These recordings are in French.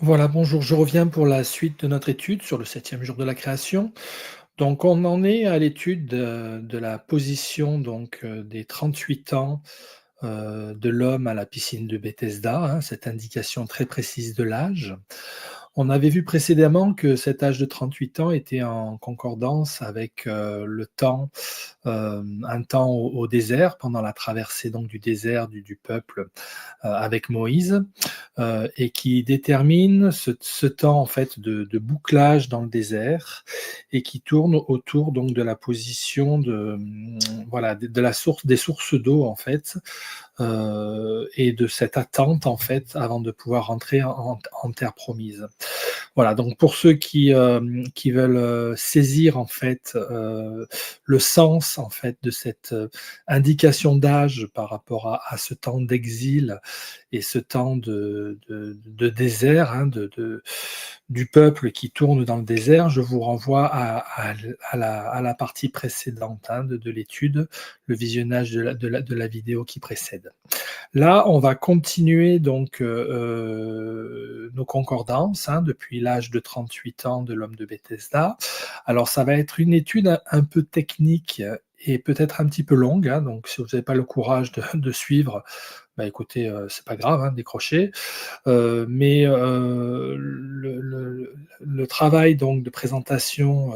Voilà, bonjour, je reviens pour la suite de notre étude sur le septième jour de la création. Donc on en est à l'étude de la position des 38 ans, de l'homme à la piscine de Bethesda, hein, cette indication très précise de l'âge. On avait vu précédemment que cet âge de 38 ans était en concordance avec, le temps, un temps au désert pendant la traversée donc du désert du peuple, avec Moïse. Et qui détermine ce temps en fait de bouclage dans le désert et qui tourne autour donc de la position voilà, de la source des sources d'eau en fait, et de cette attente en fait avant de pouvoir rentrer en terre promise. Voilà, donc pour ceux qui veulent, saisir en fait, le sens en fait de cette, indication d'âge par rapport à ce temps d'exil et ce temps de désert, hein, du peuple qui tourne dans le désert, je vous renvoie à la partie précédente, hein, de l'étude, le visionnage de la vidéo qui précède. Là, on va continuer nos concordances, hein, depuis l'âge de 38 ans de l'homme de Bethesda. Alors ça va être une étude un peu technique et peut-être un petit peu longue, hein, donc si vous n'avez pas le courage de suivre, bah, écoutez, c'est pas grave, hein, décrochez. Mais le travail donc de présentation,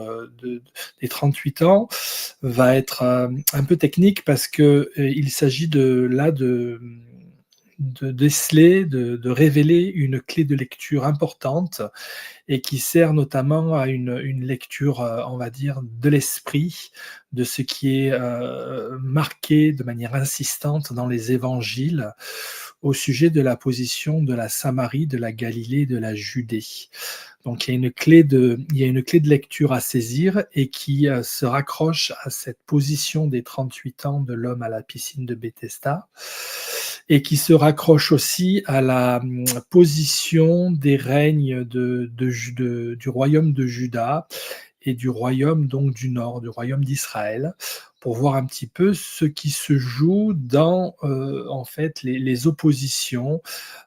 des 38 ans va être, un peu technique parce que, il s'agit de déceler, de révéler une clé de lecture importante et qui sert notamment à une lecture, on va dire, de l'esprit, de ce qui est, marqué de manière insistante dans les évangiles au sujet de la position de la Samarie, de la Galilée, de la Judée. Donc il y a une clé de lecture à saisir et qui, se raccroche à cette position des 38 ans de l'homme à la piscine de Bethesda et qui se raccroche aussi à la, position des règnes du royaume de Juda et du royaume donc du nord, du royaume d'Israël, pour voir un petit peu ce qui se joue dans, en fait les oppositions,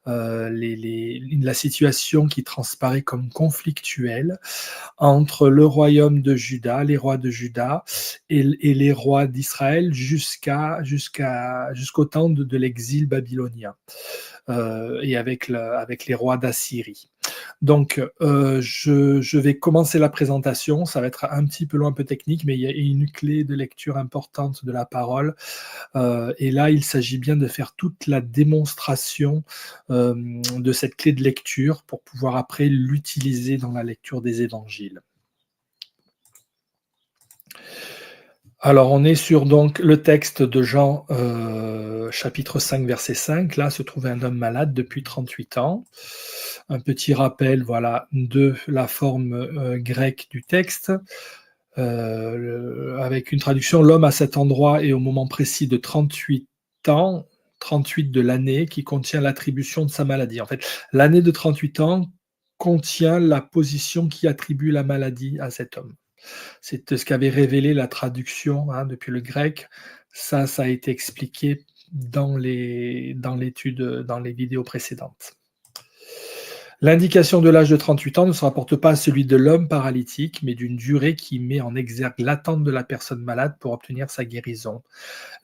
la situation qui transparaît comme conflictuelle entre le royaume de Juda, les rois de Juda et les rois d'Israël jusqu'au temps de l'exil babylonien, et avec les rois d'Assyrie. Donc, je vais commencer la présentation. Ça va être un petit peu long, un peu technique, mais il y a une clé de lecture importante de la parole. Et là, il s'agit bien de faire toute la démonstration de cette clé de lecture pour pouvoir après l'utiliser dans la lecture des évangiles. Alors, on est sur donc le texte de Jean, chapitre 5, verset 5. Là se trouvait un homme malade depuis 38 ans. Un petit rappel, voilà, de la forme grecque du texte, avec une traduction: l'homme à cet endroit et au moment précis de 38 ans, 38 de l'année, qui contient l'attribution de sa maladie. En fait, l'année de 38 ans contient la position qui attribue la maladie à cet homme. C'est ce qu'avait révélé la traduction, hein, depuis le grec. Ça a été expliqué dans l'étude, dans les vidéos précédentes. L'indication de l'âge de 38 ans ne se rapporte pas à celui de l'homme paralytique, mais d'une durée qui met en exergue l'attente de la personne malade pour obtenir sa guérison.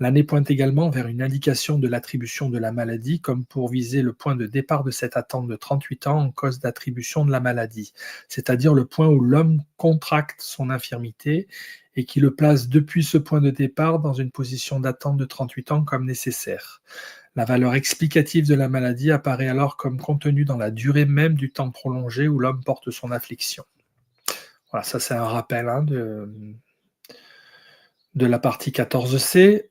L'année pointe également vers une indication de l'attribution de la maladie, comme pour viser le point de départ de cette attente de 38 ans en cause d'attribution de la maladie, c'est-à-dire le point où l'homme contracte son infirmité et qui le place depuis ce point de départ dans une position d'attente de 38 ans comme nécessaire. La valeur explicative de la maladie apparaît alors comme contenue dans la durée même du temps prolongé où l'homme porte son affliction. Voilà, ça c'est un rappel, hein, de la partie 14c.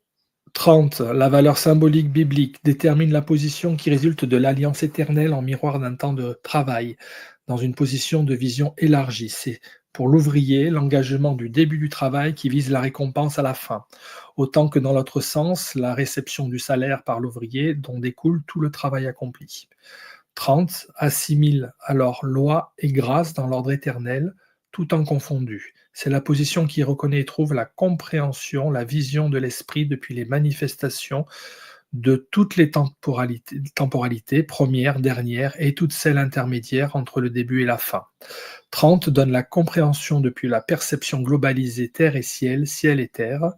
30. La valeur symbolique biblique détermine la position qui résulte de l'alliance éternelle en miroir d'un temps de travail, dans une position de vision élargie. C'est pour l'ouvrier l'engagement du début du travail qui vise la récompense à la fin, autant que dans l'autre sens, la réception du salaire par l'ouvrier dont découle tout le travail accompli. 30. Assimile alors loi et grâce dans l'ordre éternel, tout temps confondu. C'est la position qui reconnaît et trouve la compréhension, la vision de l'esprit depuis les manifestations de toutes les temporalités, première, dernière et toutes celles intermédiaires entre le début et la fin. 30 donne la compréhension depuis la perception globalisée terre et ciel, ciel et terre,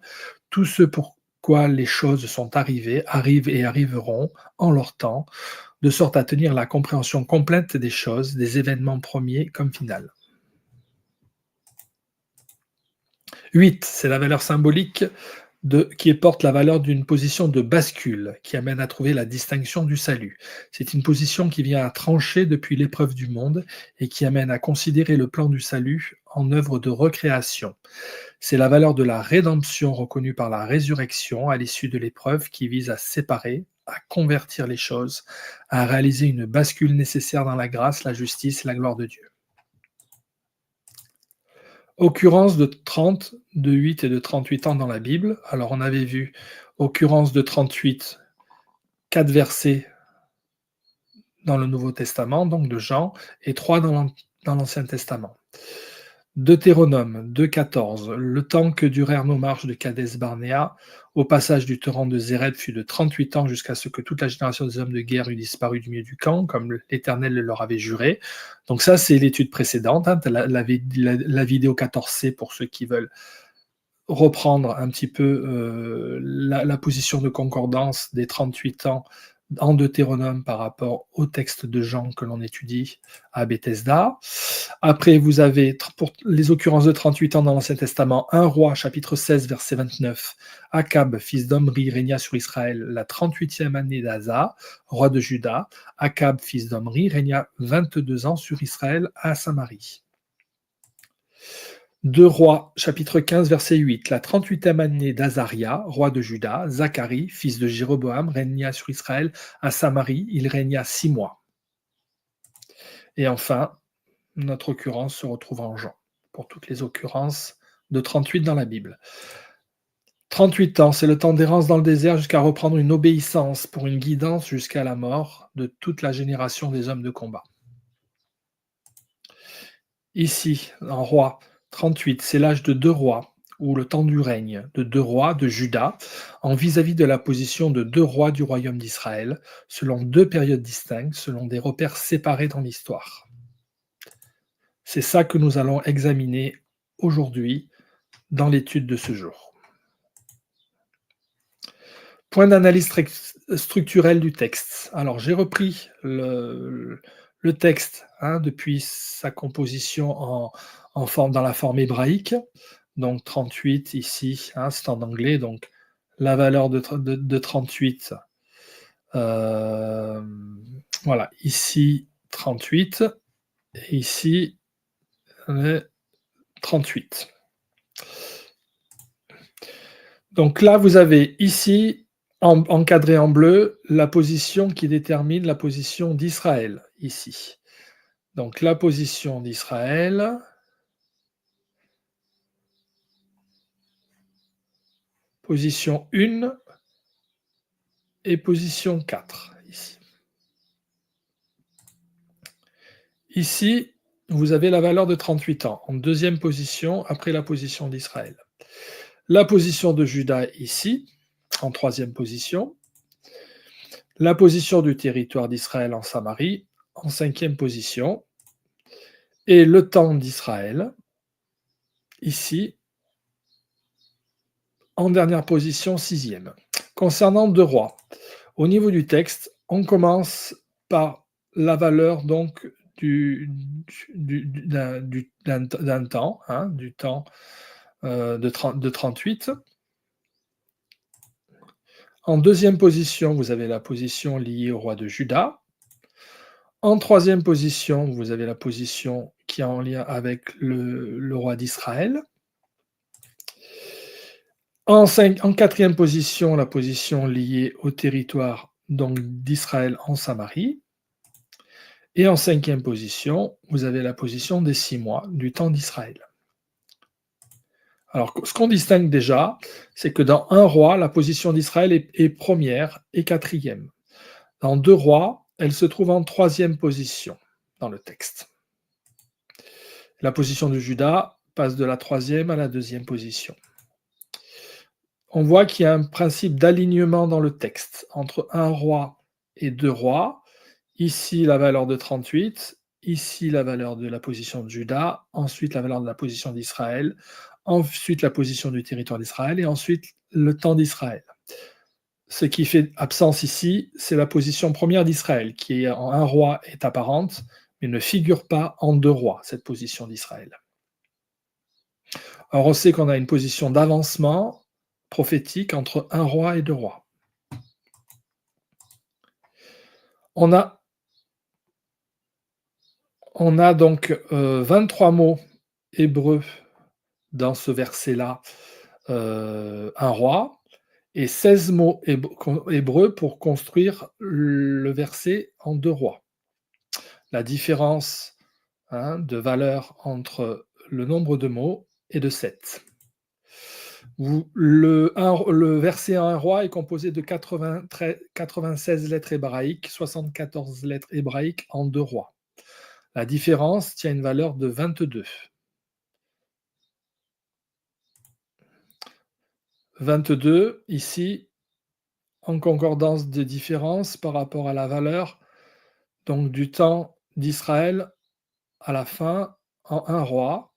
tout ce pour quoi les choses sont arrivées, arrivent et arriveront en leur temps, de sorte à tenir la compréhension complète des choses, des événements premiers comme finales. 8, c'est la valeur symbolique qui porte la valeur d'une position de bascule, qui amène à trouver la distinction du salut. C'est une position qui vient à trancher depuis l'épreuve du monde et qui amène à considérer le plan du salut en œuvre de recréation. C'est la valeur de la rédemption reconnue par la résurrection à l'issue de l'épreuve qui vise à séparer, à convertir les choses, à réaliser une bascule nécessaire dans la grâce, la justice et la gloire de Dieu. Occurrence de 30, de 8 et de 38 ans dans la Bible. Alors on avait vu occurrence de 38, 4 versets dans le Nouveau Testament, donc de Jean, et 3 dans l'Ancien Testament. Deutéronome 2,14. Le temps que durèrent nos marches de Kadès Barnéa, au passage du torrent de Zéred, fut de 38 ans jusqu'à ce que toute la génération des hommes de guerre eût disparu du milieu du camp, comme l'Éternel le leur avait juré. Donc ça, c'est l'étude précédente, hein, la vidéo 14C pour ceux qui veulent reprendre un petit peu la position de concordance des 38 ans en Deutéronome par rapport au texte de Jean que l'on étudie à Bethesda. Après, vous avez, pour les occurrences de 38 ans dans l'Ancien Testament, 1 roi, chapitre 16, verset 29. Akab, fils d'Omri, régna sur Israël la 38e année d'Asa, roi de Juda. Akab, fils d'Omri, régna 22 ans sur Israël à Samarie. 2 Rois, chapitre 15, verset 8. La 38e année d'Azaria, roi de Juda, Zacharie, fils de Jéroboam, régna sur Israël à Samarie. Il régna 6 mois. Et enfin, notre occurrence se retrouve en Jean, pour toutes les occurrences de 38 dans la Bible. 38 ans, c'est le temps d'errance dans le désert jusqu'à reprendre une obéissance pour une guidance jusqu'à la mort de toute la génération des hommes de combat. Ici, en roi, 38, c'est l'âge de 2 rois, ou le temps du règne de 2 rois de Juda, en vis-à-vis de la position de 2 rois du royaume d'Israël, selon 2 périodes distinctes, selon des repères séparés dans l'histoire. C'est ça que nous allons examiner aujourd'hui dans l'étude de ce jour. Point d'analyse structurelle du texte. Alors, j'ai repris le texte depuis sa composition dans la forme hébraïque. Donc, 38 ici, c'est en anglais. Donc, la valeur de 38, voilà, ici 38, et ici 38. Donc là, vous avez ici, encadré en bleu, la position qui détermine la position d'Israël, ici. Donc la position d'Israël, position 1 et position 4, ici. Ici, vous avez la valeur de 38 ans, en deuxième position, après la position d'Israël. La position de Juda, ici, en troisième position. La position du territoire d'Israël en Samarie, en cinquième position. Et le temps d'Israël, ici, en dernière position, sixième. Concernant 2 rois, au niveau du texte, on commence par la valeur donc d'un temps, du temps de 38. En deuxième position, vous avez la position liée au roi de Juda. En troisième position, vous avez la position qui est en lien avec le roi d'Israël. En quatrième position, la position liée au territoire donc d'Israël en Samarie. Et en cinquième position, vous avez la position des 6 mois du temps d'Israël. Alors, ce qu'on distingue déjà, c'est que dans 1 roi, la position d'Israël est première et quatrième. Dans 2 rois, elle se trouve en troisième position dans le texte. La position de Juda passe de la troisième à la deuxième position. on voit qu'il y a un principe d'alignement dans le texte entre un roi et 2 rois. Ici, la valeur de 38, ici la valeur de la position de Juda, ensuite la valeur de la position d'Israël, ensuite la position du territoire d'Israël et ensuite le temps d'Israël. Ce qui fait absence ici, c'est la position première d'Israël, qui est en un roi est apparente, mais ne figure pas en 2 rois, cette position d'Israël. Alors on sait qu'on a une position d'avancement prophétique entre un roi et 2 rois. On a donc 23 mots hébreux dans ce verset-là, un roi, et 16 mots hébreux pour construire le verset en 2 rois. La différence de valeur entre le nombre de mots est de 7. Le verset un roi est composé de 96 lettres hébraïques, 74 lettres hébraïques en 2 rois. La différence tient une valeur de 22. 22, ici, en concordance de différence par rapport à la valeur donc du temps d'Israël à la fin en un roi.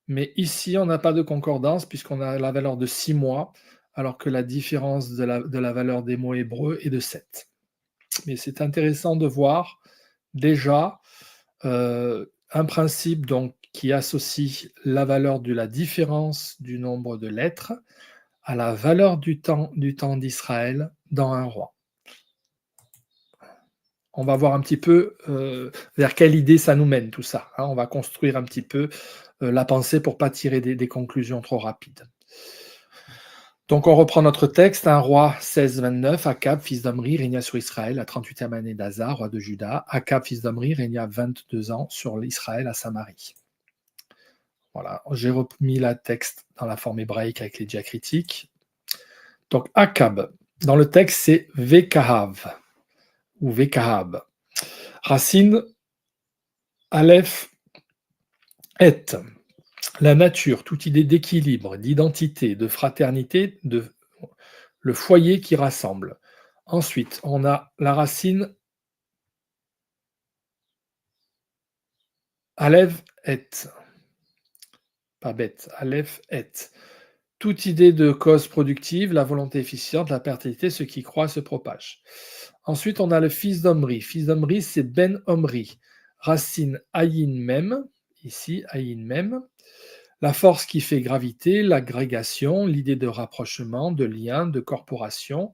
Mais ici, on n'a pas de concordance puisqu'on a la valeur de 6 mois, alors que la différence de la valeur des mots hébreux est de 7. Mais c'est intéressant de voir déjà un principe donc, qui associe la valeur de la différence du nombre de lettres à la valeur du temps d'Israël dans un roi. On va voir un petit peu vers quelle idée ça nous mène tout ça. On va construire un petit peu la pensée pour ne pas tirer des conclusions trop rapides. Donc on reprend notre texte, un roi 16-29, Akab, fils d'Omri, régna sur Israël la 38e année d'Asa, roi de Juda. Akab, fils d'Omri, régna 22 ans sur Israël à Samarie. Voilà, j'ai remis le texte dans la forme hébraïque avec les diacritiques. Donc Akab, dans le texte c'est Vekahav ou Vekahab. Racine Aleph Et. La nature, toute idée d'équilibre, d'identité, de fraternité, le foyer qui rassemble. Ensuite, on a la racine Aleph Et. Pas bête, Aleph Et. Toute idée de cause productive, la volonté efficiente, la perpétuité, ce qui croît se propage. Ensuite, on a le fils d'Omri. Fils d'Omri, c'est Ben Omri. Racine Ayin Mem, ici, Ayin Mem. La force qui fait gravité, l'agrégation, l'idée de rapprochement, de lien, de corporation.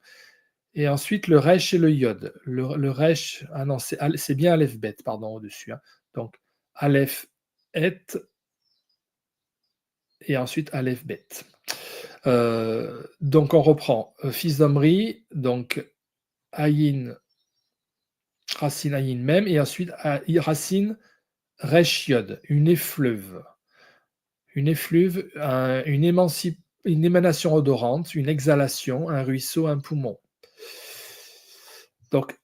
Et ensuite, le Resh et le Yod. Le Resh, ah non, c'est bien Aleph Bet, pardon, au-dessus. Donc, Aleph Et et ensuite Aleph Bet. Donc, on reprend. Fils d'Omri, donc Ayin, racine Ayin même, et ensuite racine Resh Yod, une effluve. Une effluve, une émanation odorante, une exhalation, un ruisseau, un poumon. Donc,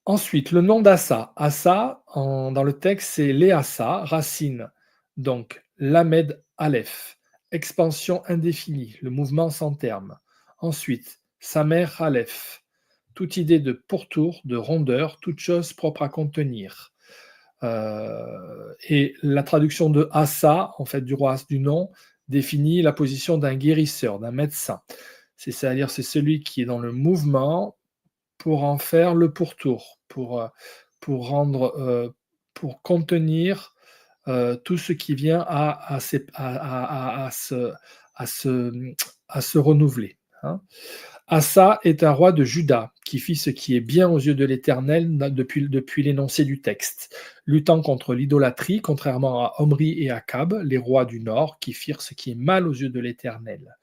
ensuite, le nom d'Assa. Assa, dans le texte, c'est Léassa, racine. Donc, Lamed Aleph, expansion indéfinie, le mouvement sans terme. Ensuite, Samer Aleph, toute idée de pourtour, de rondeur, toute chose propre à contenir. Et la traduction de Assa, en fait, du nom, définit la position d'un guérisseur, d'un médecin. C'est-à-dire, c'est celui qui est dans le mouvement pour en faire le pourtour, pour rendre, pour contenir tout ce qui vient à se renouveler. Asa est un roi de Juda qui fit ce qui est bien aux yeux de l'Éternel depuis l'énoncé du texte, luttant contre l'idolâtrie, contrairement à Omri et Akab, les rois du nord, qui firent ce qui est mal aux yeux de l'Éternel.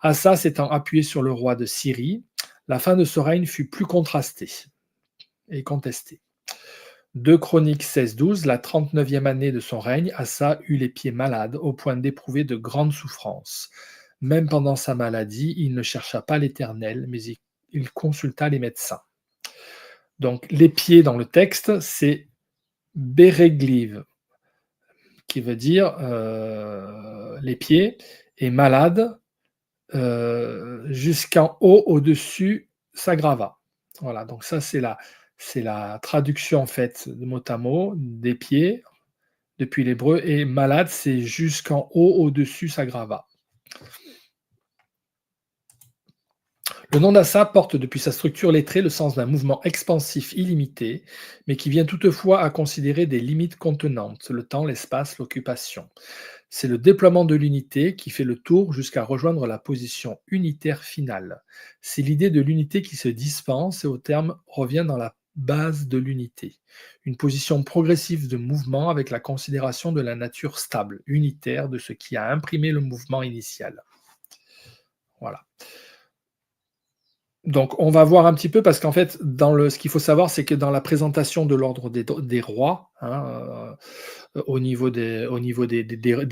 Asa s'étant appuyé sur le roi de Syrie, la fin de ce règne fut plus contrastée et contestée. 2 Chroniques 16-12, la 39e année de son règne, Asa eut les pieds malades au point d'éprouver de grandes souffrances. Même pendant sa maladie, il ne chercha pas l'Éternel, mais il consulta les médecins. Donc les pieds dans le texte, c'est Béréglive, qui veut dire les pieds, et malade, jusqu'en haut, au-dessus, Sagrava. Voilà, donc ça, c'est la traduction en fait, de mot à mot, des pieds, depuis l'hébreu, et malade, c'est jusqu'en haut, au-dessus, Sagrava. Le nom d'Assa porte depuis sa structure lettrée le sens d'un mouvement expansif illimité, mais qui vient toutefois à considérer des limites contenantes, le temps, l'espace, l'occupation. C'est le déploiement de l'unité qui fait le tour jusqu'à rejoindre la position unitaire finale. C'est l'idée de l'unité qui se dispense et au terme revient dans la base de l'unité. Une position progressive de mouvement avec la considération de la nature stable, unitaire de ce qui a imprimé le mouvement initial. Voilà. Donc, on va voir un petit peu parce qu'en fait, ce qu'il faut savoir, c'est que dans la présentation de l'ordre des rois, hein, au niveau des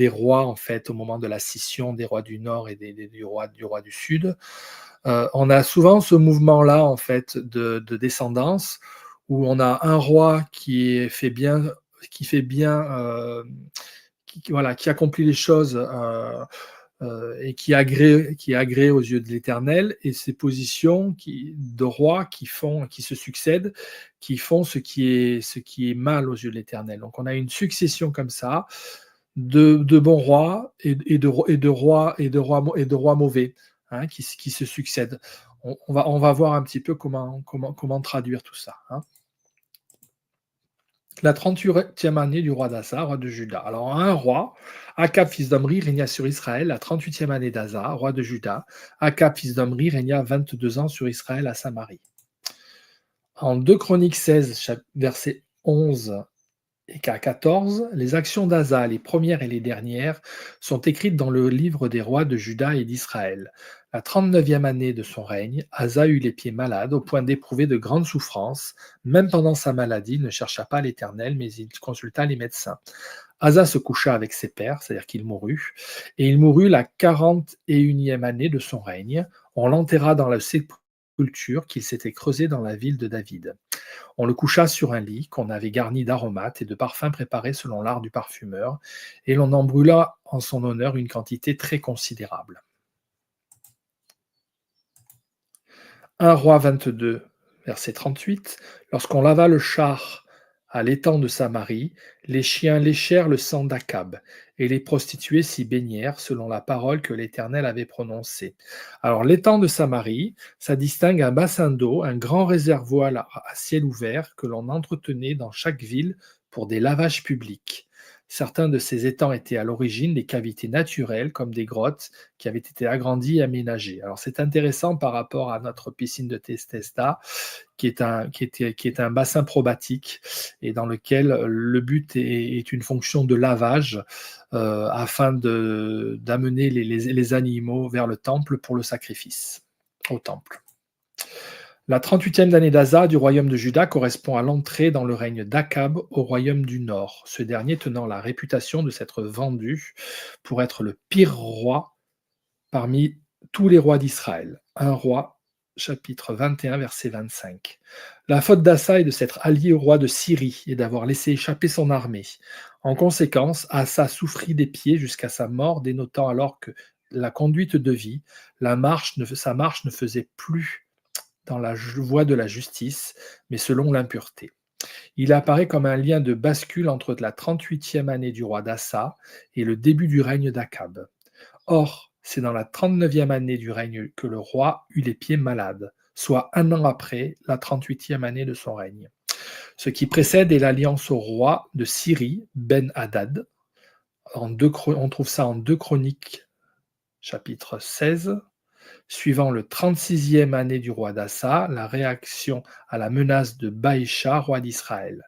rois, en fait, au moment de la scission des rois du Nord et du roi du Sud, on a souvent ce mouvement-là, en fait, de descendance, où on a un roi qui fait bien, voilà, qui accomplit les choses et qui est agréé aux yeux de l'Éternel, et ces positions de rois qui se succèdent, qui font ce qui est mal aux yeux de l'Éternel. Donc on a une succession comme ça de bons rois et de rois mauvais, hein, qui se succèdent. On va voir un petit peu comment traduire tout ça, hein. La 38e année du roi d'Asa, roi de Juda. Alors, un roi, Akab, fils d'Omri, régna sur Israël la 38e année d'Asa, roi de Juda. Akab, fils d'Omri, régna 22 ans sur Israël à Samarie. En 2 Chroniques 16, verset 11 et qu'à 14, les actions d'Asa, les premières et les dernières, sont écrites dans le livre des rois de Juda et d'Israël. La 39e année de son règne, Asa eut les pieds malades au point d'éprouver de grandes souffrances. Même pendant sa maladie, il ne chercha pas l'Éternel, mais il consulta les médecins. Asa se coucha avec ses pères, c'est-à-dire qu'il mourut, et il mourut la 41e année de son règne. On l'enterra dans la sépulture qu'il s'était creusée dans la ville de David. On le coucha sur un lit qu'on avait garni d'aromates et de parfums préparés selon l'art du parfumeur, et l'on en brûla en son honneur une quantité très considérable. 1 Roi 22, verset 38. Lorsqu'on lava le char à l'étang de Samarie, les chiens léchèrent le sang d'Akab, et les prostituées s'y baignèrent selon la parole que l'Éternel avait prononcée. Alors l'étang de Samarie, ça distingue un bassin d'eau, un grand réservoir à ciel ouvert que l'on entretenait dans chaque ville pour des lavages publics. Certains de ces étangs étaient à l'origine des cavités naturelles, comme des grottes, qui avaient été agrandies et aménagées. Alors c'est intéressant par rapport à notre piscine de Testesta, qui est un bassin probatique et dans lequel le but est une fonction de lavage afin d'amener les animaux vers le temple pour le sacrifice, au temple. La 38e année d'Asa du royaume de Juda correspond à l'entrée dans le règne d'Akab au royaume du Nord, ce dernier tenant la réputation de s'être vendu pour être le pire roi parmi tous les rois d'Israël. Un roi, chapitre 21, verset 25. La faute d'Asa est de s'être allié au roi de Syrie et d'avoir laissé échapper son armée. En conséquence, Asa souffrit des pieds jusqu'à sa mort, dénotant alors que la conduite de vie, sa marche ne faisait plus dans la voie de la justice, mais selon l'impureté. Il apparaît comme un lien de bascule entre la 38e année du roi d'Assa et le début du règne d'Akab. Or, c'est dans la 39e année du règne que le roi eut les pieds malades, soit un an après la 38e année de son règne. Ce qui précède est l'alliance au roi de Syrie, Ben-Hadad. On trouve ça en 2 Chroniques, chapitre 16. Suivant le 36e année du roi d'Assa, la réaction à la menace de Baïcha, roi d'Israël.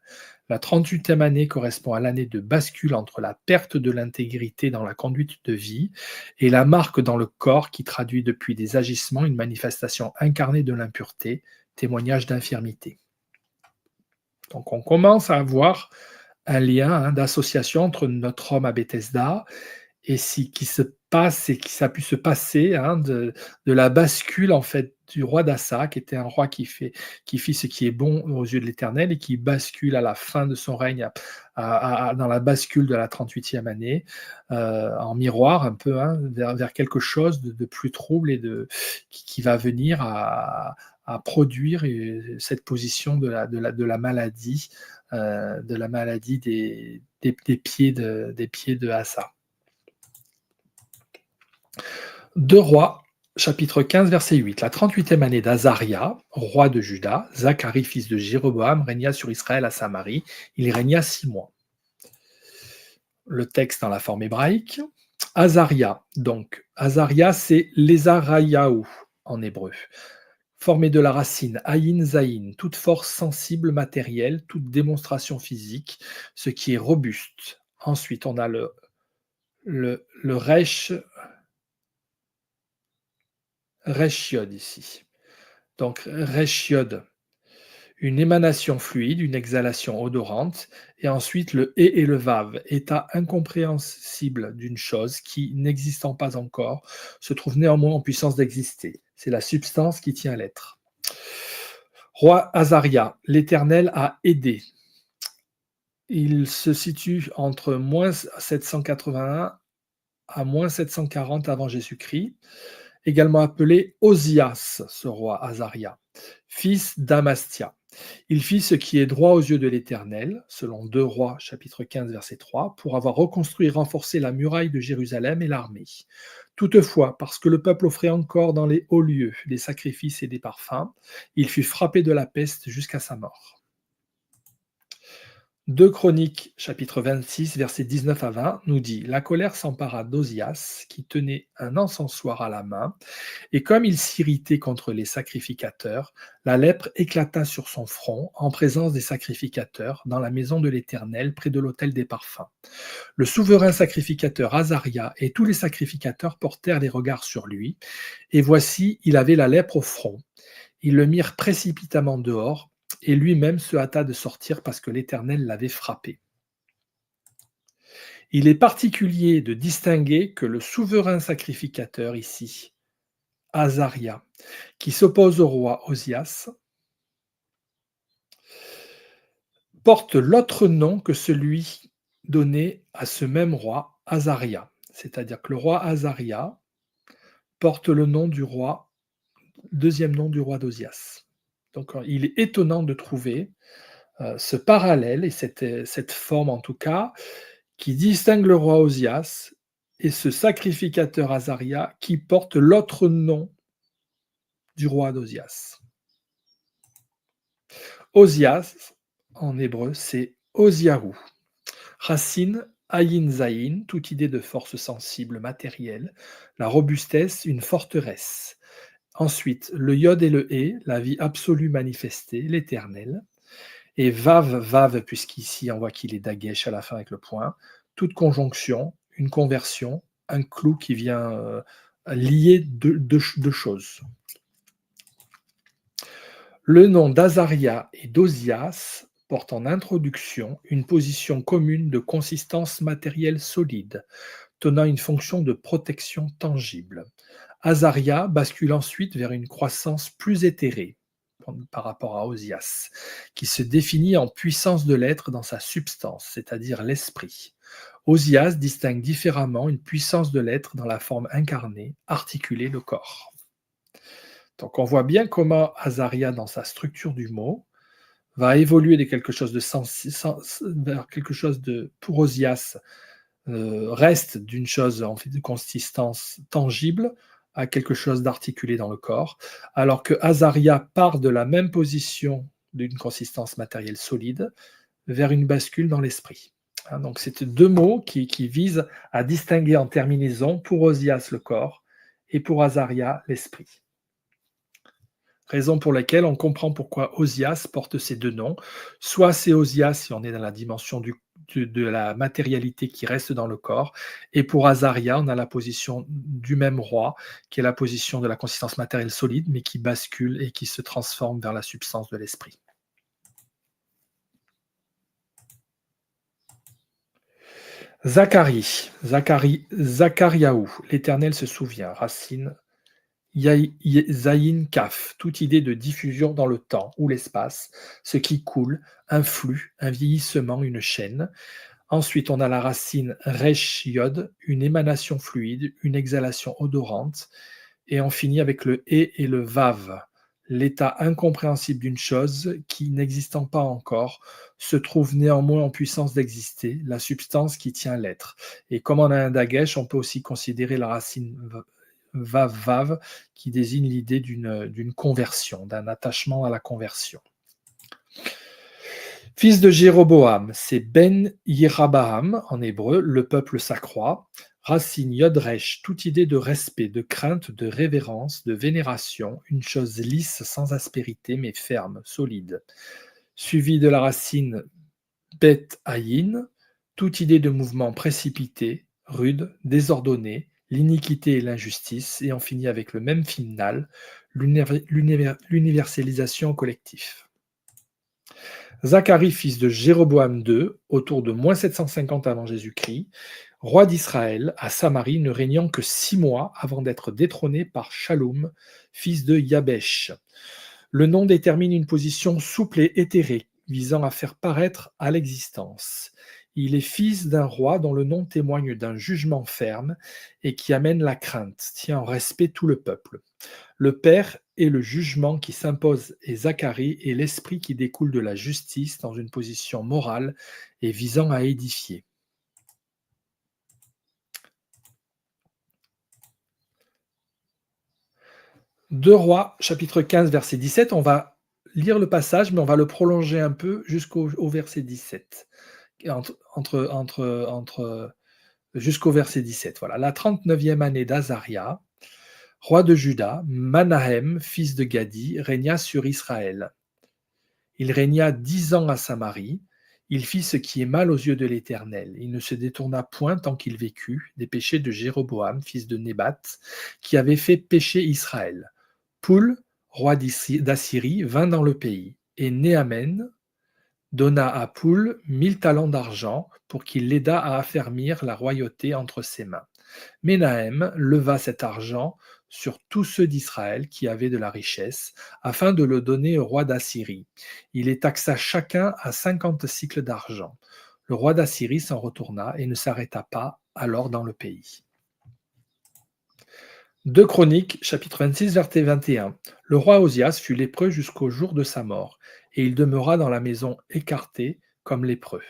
La 38e année correspond à l'année de bascule entre la perte de l'intégrité dans la conduite de vie et la marque dans le corps qui traduit depuis des agissements une manifestation incarnée de l'impureté, témoignage d'infirmité. Donc on commence à avoir un lien d'association entre notre homme à Bethesda et si qui se passe et qui ça a pu se passer, hein, de la bascule en fait du roi d'Assa, qui était un roi qui fit ce qui est bon aux yeux de l'Éternel et qui bascule à la fin de son règne dans la bascule de la 38e année, en miroir un peu, hein, vers quelque chose de plus trouble et qui va venir à produire cette position de la maladie, des pieds de Asa. 2 Rois, chapitre 15, verset 8. La 38e année d'Azaria, roi de Juda, Zacharie, fils de Jéroboam, régna sur Israël à Samarie. Il régna 6 mois. Le texte dans la forme hébraïque. Azaria, donc. Azaria, c'est l'Ezarayahu en hébreu. Formé de la racine ayin zayin, toute force sensible matérielle, toute démonstration physique, ce qui est robuste. Ensuite, on a le resh, reshiod ici. Donc, reshiod, une émanation fluide, une exhalation odorante, et ensuite le et le vav, état incompréhensible d'une chose qui, n'existant pas encore, se trouve néanmoins en puissance d'exister. C'est la substance qui tient l'être. Roi Azaria, l'Éternel a aidé. Il se situe entre moins 781 à moins 740 avant Jésus-Christ, également appelé Osias, ce roi Azaria, fils d'Amastia. Il fit ce qui est droit aux yeux de l'Éternel, selon 2 Rois, chapitre 15, verset 3, pour avoir reconstruit et renforcé la muraille de Jérusalem et l'armée. Toutefois, parce que le peuple offrait encore dans les hauts lieux des sacrifices et des parfums, il fut frappé de la peste jusqu'à sa mort. 2 Chroniques, chapitre 26, versets 19 à 20, nous dit « La colère s'empara d'Ozias, qui tenait un encensoir à la main, et comme il s'irritait contre les sacrificateurs, la lèpre éclata sur son front, en présence des sacrificateurs, dans la maison de l'Éternel, près de l'autel des parfums. Le souverain sacrificateur Azaria et tous les sacrificateurs portèrent les regards sur lui, et voici, il avait la lèpre au front. Ils le mirent précipitamment dehors, et lui-même se hâta de sortir parce que l'Éternel l'avait frappé. Il est particulier de distinguer que le souverain sacrificateur ici, Azaria, qui s'oppose au roi Osias, porte l'autre nom que celui donné à ce même roi, Azaria. C'est-à-dire que le roi Azaria porte le nom du roi, deuxième nom du roi d'Osias. Donc il est étonnant de trouver ce parallèle et cette forme en tout cas qui distingue le roi Osias et ce sacrificateur Azaria qui porte l'autre nom du roi d'Osias. Osias, en hébreu, c'est Osiahu. Racine, ayin zayin, toute idée de force sensible matérielle. La robustesse, une forteresse. Ensuite, le yod et le he, la vie absolue manifestée, l'éternel. Et vav, vav, puisqu'ici on voit qu'il est dagesh à la fin avec le point. Toute conjonction, une conversion, un clou qui vient lier deux choses. Le nom d'Azaria et d'Ozias porte en introduction une position commune de consistance matérielle solide, tenant une fonction de protection tangible. Azaria bascule ensuite vers une croissance plus éthérée par rapport à Osias, qui se définit en puissance de l'être dans sa substance, c'est-à-dire l'esprit. Osias distingue différemment une puissance de l'être dans la forme incarnée, articulée, le corps. Donc on voit bien comment Azaria, dans sa structure du mot, va évoluer de quelque chose vers quelque chose de, pour Osias, reste d'une chose en fait de consistance tangible à quelque chose d'articulé dans le corps, alors que Azaria part de la même position d'une consistance matérielle solide vers une bascule dans l'esprit. Donc c'est deux mots qui visent à distinguer en terminaison pour Osias le corps et pour Azaria l'esprit. Raison pour laquelle on comprend pourquoi Osias porte ces deux noms. Soit c'est Osias si on est dans la dimension de la matérialité qui reste dans le corps, et pour Azaria, on a la position du même roi, qui est la position de la consistance matérielle solide, mais qui bascule et qui se transforme vers la substance de l'esprit. Zachariaou, l'Éternel se souvient, racine Zayin Kaf, toute idée de diffusion dans le temps ou l'espace, ce qui coule, un flux, un vieillissement, une chaîne. Ensuite, on a la racine Resh Yod, une émanation fluide, une exhalation odorante. Et on finit avec le et le vav, l'état incompréhensible d'une chose qui, n'existant pas encore, se trouve néanmoins en puissance d'exister, la substance qui tient l'être. Et comme on a un dagesh, on peut aussi considérer la racine vav qui désigne l'idée d'une conversion, d'un attachement à la conversion. Fils de Jéroboam, c'est Ben Yirabaham en hébreu, le peuple s'accroît. Racine Yod-Resh, toute idée de respect, de crainte, de révérence, de vénération, une chose lisse, sans aspérité, mais ferme, solide. Suivi de la racine Bet Ayin, toute idée de mouvement précipité, rude, désordonné, l'iniquité et l'injustice, et on finit avec le même final, l'universalisation collective. Zacharie, fils de Jéroboam II, autour de -750 avant Jésus-Christ, roi d'Israël, à Samarie, ne régnant que 6 mois avant d'être détrôné par Shaloum, fils de Yabesh. Le nom détermine une position souple et éthérée, visant à faire paraître à l'existence. Il est fils d'un roi dont le nom témoigne d'un jugement ferme et qui amène la crainte, tient en respect tout le peuple. Le Père est le jugement qui s'impose et Zacharie est l'esprit qui découle de la justice dans une position morale et visant à édifier. Deux Rois, chapitre 15, verset 17, on va lire le passage, mais on va le prolonger un peu jusqu'au verset 17. Jusqu'au verset 17. Voilà. La 39e année d'Azaria, roi de Juda, Manahem, fils de Gadi, régna sur Israël. Il régna 10 ans à Samarie. Il fit ce qui est mal aux yeux de l'Éternel. Il ne se détourna point tant qu'il vécut des péchés de Jéroboam, fils de Nébat, qui avait fait pécher Israël. Poul, roi d'Assyrie, vint dans le pays, et Néamen donna à Poul 1000 talents d'argent pour qu'il l'aidât à affermir la royauté entre ses mains. Ménahem leva cet argent sur tous ceux d'Israël qui avaient de la richesse, afin de le donner au roi d'Assyrie. Il les taxa chacun à 50 cycles d'argent. Le roi d'Assyrie s'en retourna et ne s'arrêta pas alors dans le pays. 2 Chroniques, chapitre 26, verset 21. Le roi Osias fut lépreux jusqu'au jour de sa mort, et il demeura dans la maison écarté comme lépreux,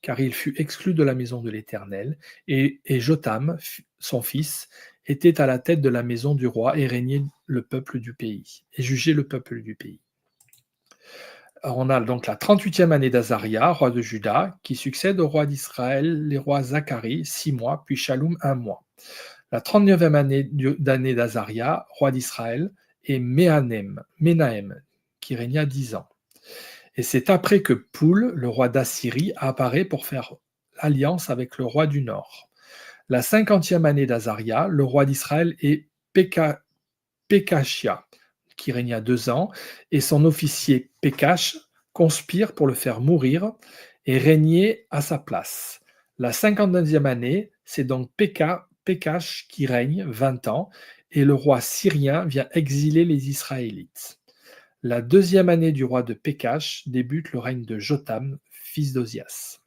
car il fut exclu de la maison de l'Éternel, et Jotham, son fils, était à la tête de la maison du roi et régnait le peuple du pays, et jugeait le peuple du pays. Alors, on a donc la 38e année d'Azaria, roi de Juda, qui succède au roi d'Israël, les rois Zacharie, 6 mois, puis Shaloum, 1 mois. La 39e année d'Azaria, roi d'Israël, et Menahem, qui régna 10 ans. Et c'est après que Poul, le roi d'Assyrie, apparaît pour faire alliance avec le roi du Nord. La 50e année d'Azaria, le roi d'Israël est Pekashia, qui régna 2 ans, et son officier Pekash conspire pour le faire mourir et régner à sa place. La 52e année, c'est donc Pekash qui règne 20 ans, et le roi syrien vient exiler les Israélites. La 2e année du roi de Pekash débute le règne de Jotham, fils d'Ozias.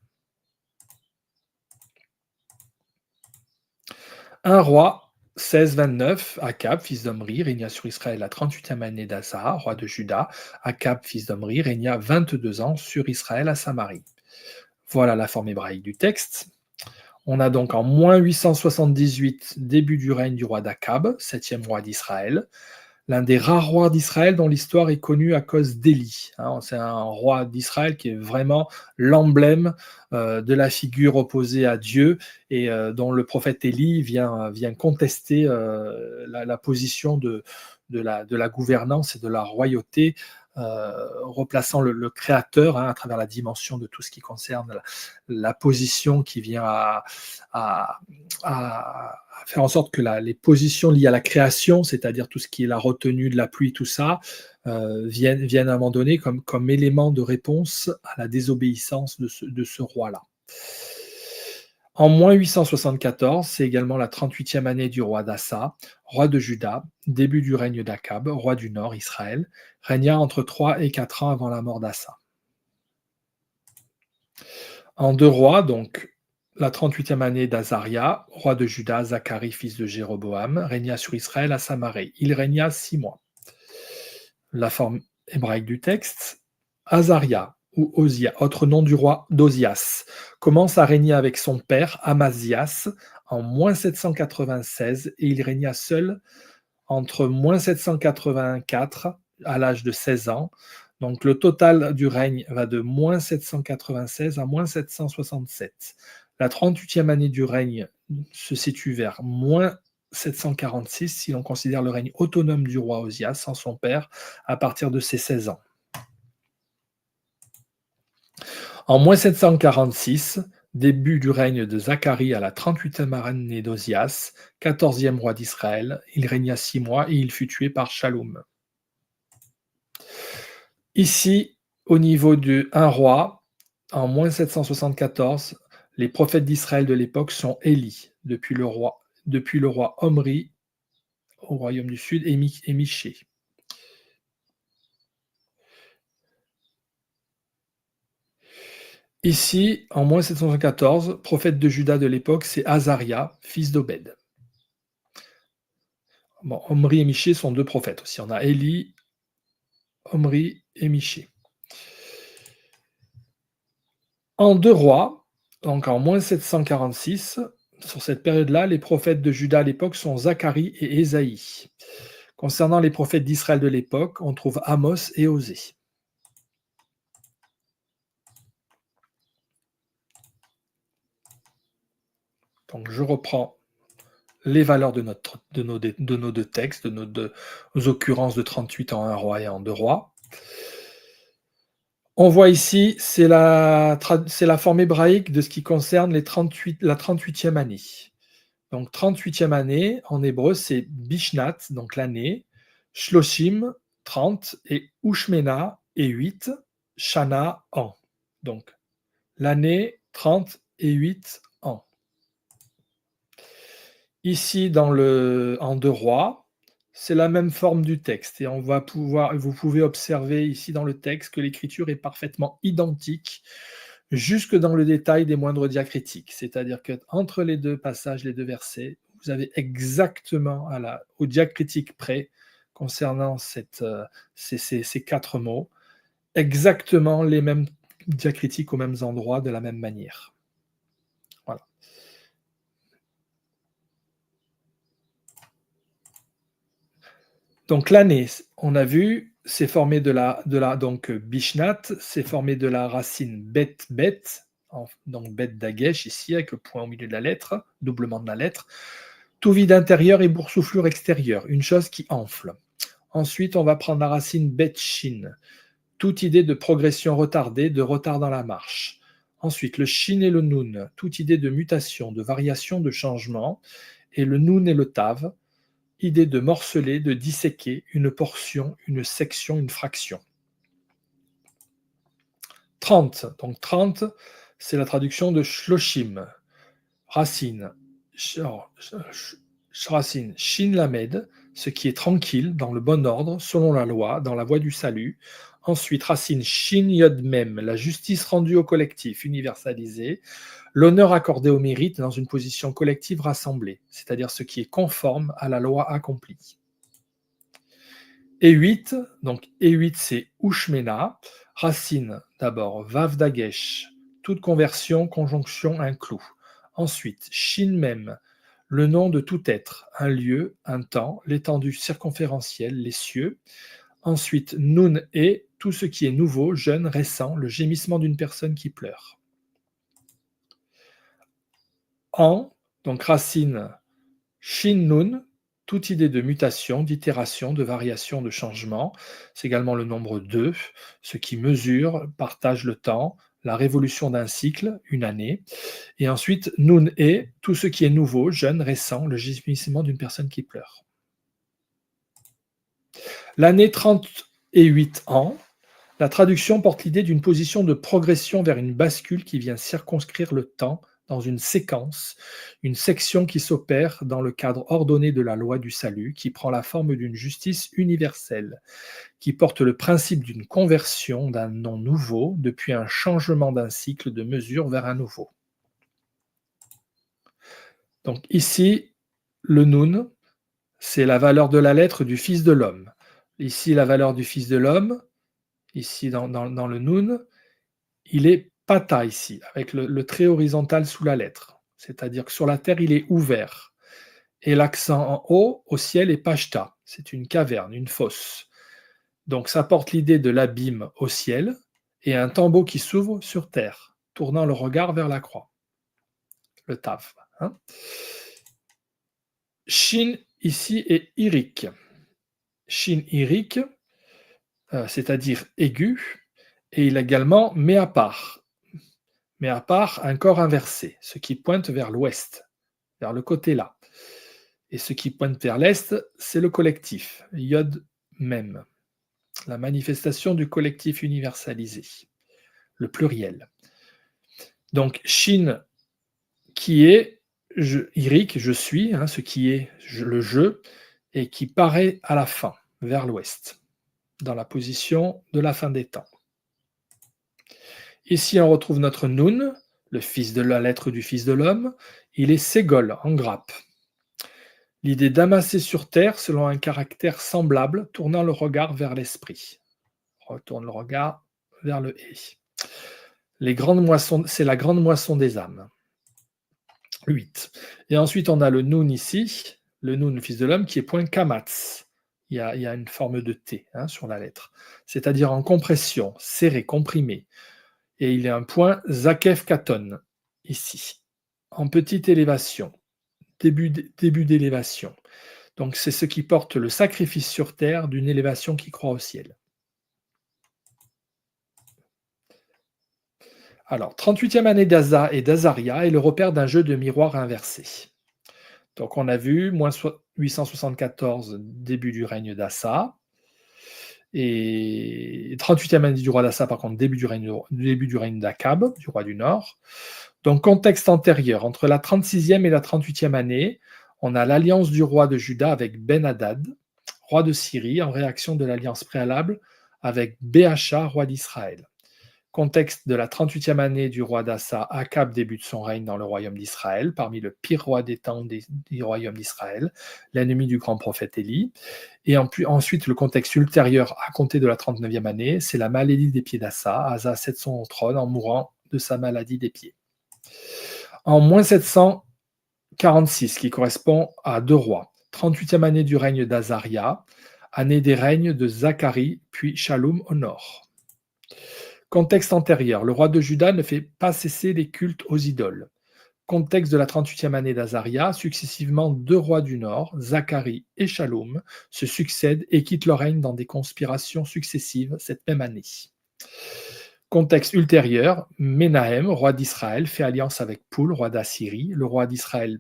Un roi, 16-29, Akab, fils d'Omri, régna sur Israël la 38e année d'Asa, roi de Juda. Akab, fils d'Omri, régna 22 ans sur Israël à Samarie. Voilà la forme hébraïque du texte. On a donc en -878, début du règne du roi d'Akab, 7e roi d'Israël, l'un des rares rois d'Israël dont l'histoire est connue à cause d'Élie. C'est un roi d'Israël qui est vraiment l'emblème de la figure opposée à Dieu et dont le prophète Élie vient contester la position de la gouvernance et de la royauté, replaçant le Créateur à travers la dimension de tout ce qui concerne la position qui vient à faire en sorte que les positions liées à la création, c'est-à-dire tout ce qui est la retenue de la pluie, tout ça, viennent à un moment donné comme élément de réponse à la désobéissance de ce roi-là. En -874, c'est également la 38e année du roi d'Assa, roi de Juda, début du règne d'Akab, roi du Nord, Israël, régna entre 3 et 4 ans avant la mort d'Assa. En 2 rois, donc la 38e année d'Azaria, roi de Juda, Zacharie, fils de Jéroboam, régna sur Israël à Samarée. Il régna 6 mois. La forme hébraïque du texte, Azaria, ou Osia, autre nom du roi d'Ozias, commence à régner avec son père Amazias en -796 et il régna seul entre -784 à l'âge de 16 ans. Donc le total du règne va de -796 à -767. La 38e année du règne se situe vers -746 si l'on considère le règne autonome du roi Osias sans son père à partir de ses 16 ans. En -746, début du règne de Zacharie à la 38e année d'Ozias, 14e roi d'Israël, il régna 6 mois et il fut tué par Shaloum. Ici, au niveau du 1 roi, en -774, les prophètes d'Israël de l'époque sont Élie, depuis le roi Omri au royaume du sud et Michée. Ici, en -774, prophète de Juda de l'époque, c'est Azaria, fils d'Obed. Bon, Omri et Michée sont deux prophètes aussi. On a Élie, Omri et Michée. En 2 rois, donc en -746, sur cette période-là, les prophètes de Juda à l'époque sont Zacharie et Ésaïe. Concernant les prophètes d'Israël de l'époque, on trouve Amos et Osée. Donc je reprends les valeurs de nos deux textes, de nos deux occurrences de 38 en 1 roi et en 2 rois. On voit ici, c'est la forme hébraïque de ce qui concerne la 38e année. Donc 38e année, en hébreu, c'est Bishnat, donc l'année, Shloshim, 30, et Ushmena, et 8, Shana, an. Donc l'année, 30 et 8 ans. Ici, en 2 rois, c'est la même forme du texte et vous pouvez observer ici dans le texte que l'écriture est parfaitement identique jusque dans le détail des moindres diacritiques. C'est-à-dire qu'entre les deux passages, les deux versets, vous avez exactement au diacritique près, concernant ces 4 mots, exactement les mêmes diacritiques aux mêmes endroits, de la même manière. Voilà. Donc l'année, on a vu, c'est formé donc Bishnat, c'est formé de la racine bet, donc bet dagesh ici, avec le point au milieu de la lettre, doublement de la lettre. Tout vide intérieur et boursouflure extérieure, une chose qui enfle. Ensuite, on va prendre la racine bet shin, toute idée de progression retardée, de retard dans la marche. Ensuite, le shin et le nun, toute idée de mutation, de variation, de changement. Et le nun et le tav, idée de morceler, de disséquer, une portion, une section, une fraction. 30, donc 30, c'est la traduction de shloshim, racine, racine, shin lamed, ce qui est tranquille, dans le bon ordre, selon la loi, dans la voie du salut. Ensuite, racine, shin yod mem, la justice rendue au collectif, universalisée, l'honneur accordé au mérite dans une position collective rassemblée, c'est-à-dire ce qui est conforme à la loi accomplie. Et 8, donc E8 c'est Ushmena, racine d'abord Vav Dagesh, toute conversion, conjonction, un clou. Ensuite, Shin Mem, le nom de tout être, un lieu, un temps, l'étendue circonférentielle, les cieux. Ensuite, Nun E, tout ce qui est nouveau, jeune, récent, le gémissement d'une personne qui pleure. En, donc racine Shin Nun, toute idée de mutation, d'itération, de variation, de changement. C'est également le nombre 2, ce qui mesure, partage le temps, la révolution d'un cycle, une année. Et ensuite, Nun E, tout ce qui est nouveau, jeune, récent, le gémissement d'une personne qui pleure. L'année 38 ans, la traduction porte l'idée d'une position de progression vers une bascule qui vient circonscrire le temps, dans une séquence, une section qui s'opère dans le cadre ordonné de la loi du salut, qui prend la forme d'une justice universelle, qui porte le principe d'une conversion d'un nom nouveau depuis un changement d'un cycle de mesure vers un nouveau. Donc ici, le Nun, c'est la valeur de la lettre du Fils de l'homme. Ici, la valeur du Fils de l'homme, ici dans le Nun, il est Pata ici, avec le trait horizontal sous la lettre. C'est-à-dire que sur la terre, il est ouvert. Et l'accent en haut, au ciel, est Pashta. C'est une caverne, une fosse. Donc ça porte l'idée de l'abîme au ciel et un tombeau qui s'ouvre sur terre, tournant le regard vers la croix. Le Tav. Hein. Shin ici est Irik. Shin Irik, c'est-à-dire aigu, et il a également Meapar. Meapar, un corps inversé, ce qui pointe vers l'ouest, vers le côté là. Et ce qui pointe vers l'est, c'est le collectif, Yod Mem, la manifestation du collectif universalisé, le pluriel. Donc Shin, qui est Irik, je suis, ce qui est le je, et qui paraît à la fin, vers l'ouest, dans la position de la fin des temps. Ici, on retrouve notre Nun, le fils de la lettre du Fils de l'homme. Il est Ségol, en grappe. L'idée d'amasser sur terre selon un caractère semblable, tournant le regard vers l'esprit. Retourne le regard vers le hé. C'est la grande moisson des âmes. 8. Et ensuite, on a le Nun ici, le Nun, le Fils de l'homme, qui est point Kamatz. Il y a une forme de T sur la lettre. C'est-à-dire en compression, serré, comprimé. Et il y a un point Zakef Katon, ici, en petite élévation, début d'élévation. Donc c'est ce qui porte le sacrifice sur terre d'une élévation qui croît au ciel. Alors, 38e année d'Asa et d'Azaria est le repère d'un jeu de miroir inversé. Donc on a vu, moins 874, début du règne d'Asa. Et 38e année du roi d'Assa, par contre, début du règne d'Akab, du roi du Nord. Donc, contexte antérieur, entre la 36e et la 38e année, on a l'alliance du roi de Juda avec Ben-Hadad, roi de Syrie, en réaction de l'alliance préalable avec Béacha, roi d'Israël. Contexte de la 38e année du roi d'Assa, Akab débute son règne dans le royaume d'Israël, parmi le pire roi des temps du royaume d'Israël, l'ennemi du grand prophète Élie. Et ensuite, le contexte ultérieur à compter de la 39e année, c'est la maladie des pieds d'Assa. Asa cède son trône en mourant de sa maladie des pieds. En moins 746, qui correspond à 2 rois, 38e année du règne d'Azaria, année des règnes de Zacharie, puis Shalom au nord. Contexte antérieur, le roi de Juda ne fait pas cesser les cultes aux idoles. Contexte de la 38e année d'Azaria, successivement 2 rois du nord, Zacharie et Shalom, se succèdent et quittent leur règne dans des conspirations successives cette même année. Contexte ultérieur, Ménahem, roi d'Israël, fait alliance avec Poul, roi d'Assyrie. Le roi d'Israël,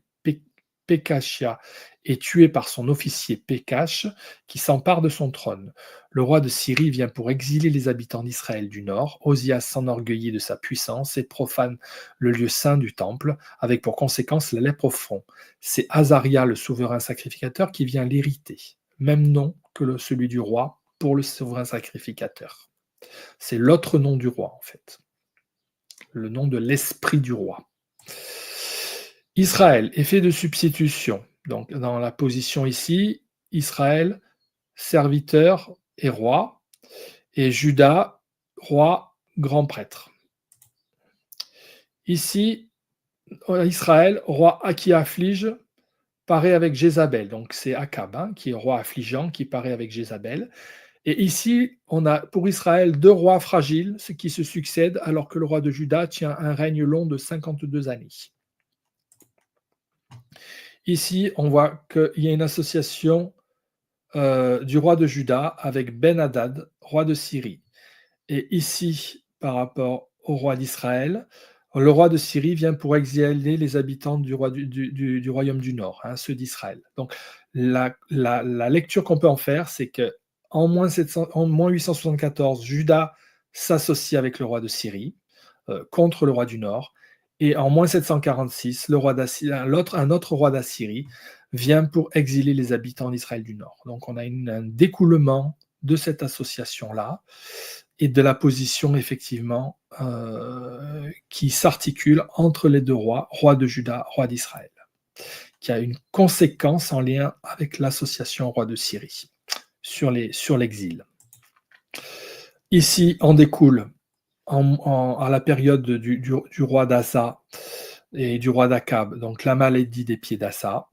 Pekashia, est tué par son officier Pekash, qui s'empare de son trône. Le roi de Syrie vient pour exiler les habitants d'Israël du nord. Osias s'enorgueillit de sa puissance et profane le lieu saint du temple, avec pour conséquence la lèpre au front. C'est Azaria, le souverain sacrificateur, qui vient l'hériter. Même nom que celui du roi pour le souverain sacrificateur. C'est l'autre nom du roi, en fait. Le nom de l'esprit du roi. Israël, effet de substitution. Donc, dans la position ici, Israël, serviteur et roi, et Juda, roi, grand prêtre. Ici, Israël, roi qui afflige, paraît avec Jézabel. Donc, c'est Akab, qui est roi affligeant, qui paraît avec Jézabel. Et ici, on a pour Israël 2 rois fragiles, ce qui se succèdent, alors que le roi de Juda tient un règne long de 52 années. Ici, on voit qu'il y a une association du roi de Juda avec Ben-Hadad, roi de Syrie. Et ici, par rapport au roi d'Israël, le roi de Syrie vient pour exiler les habitants du royaume du Nord, ceux d'Israël. Donc, la lecture qu'on peut en faire, c'est que en moins 874, Juda s'associe avec le roi de Syrie contre le roi du Nord. Et en moins 746, un autre roi d'Assyrie vient pour exiler les habitants d'Israël du Nord. Donc on a un découlement de cette association-là et de la position effectivement qui s'articule entre les deux rois, roi de Juda, roi d'Israël, qui a une conséquence en lien avec l'association roi de Syrie sur l'exil. Ici, on découle à la période du roi d'Asa et du roi d'Akab, donc la maladie des pieds d'Asa.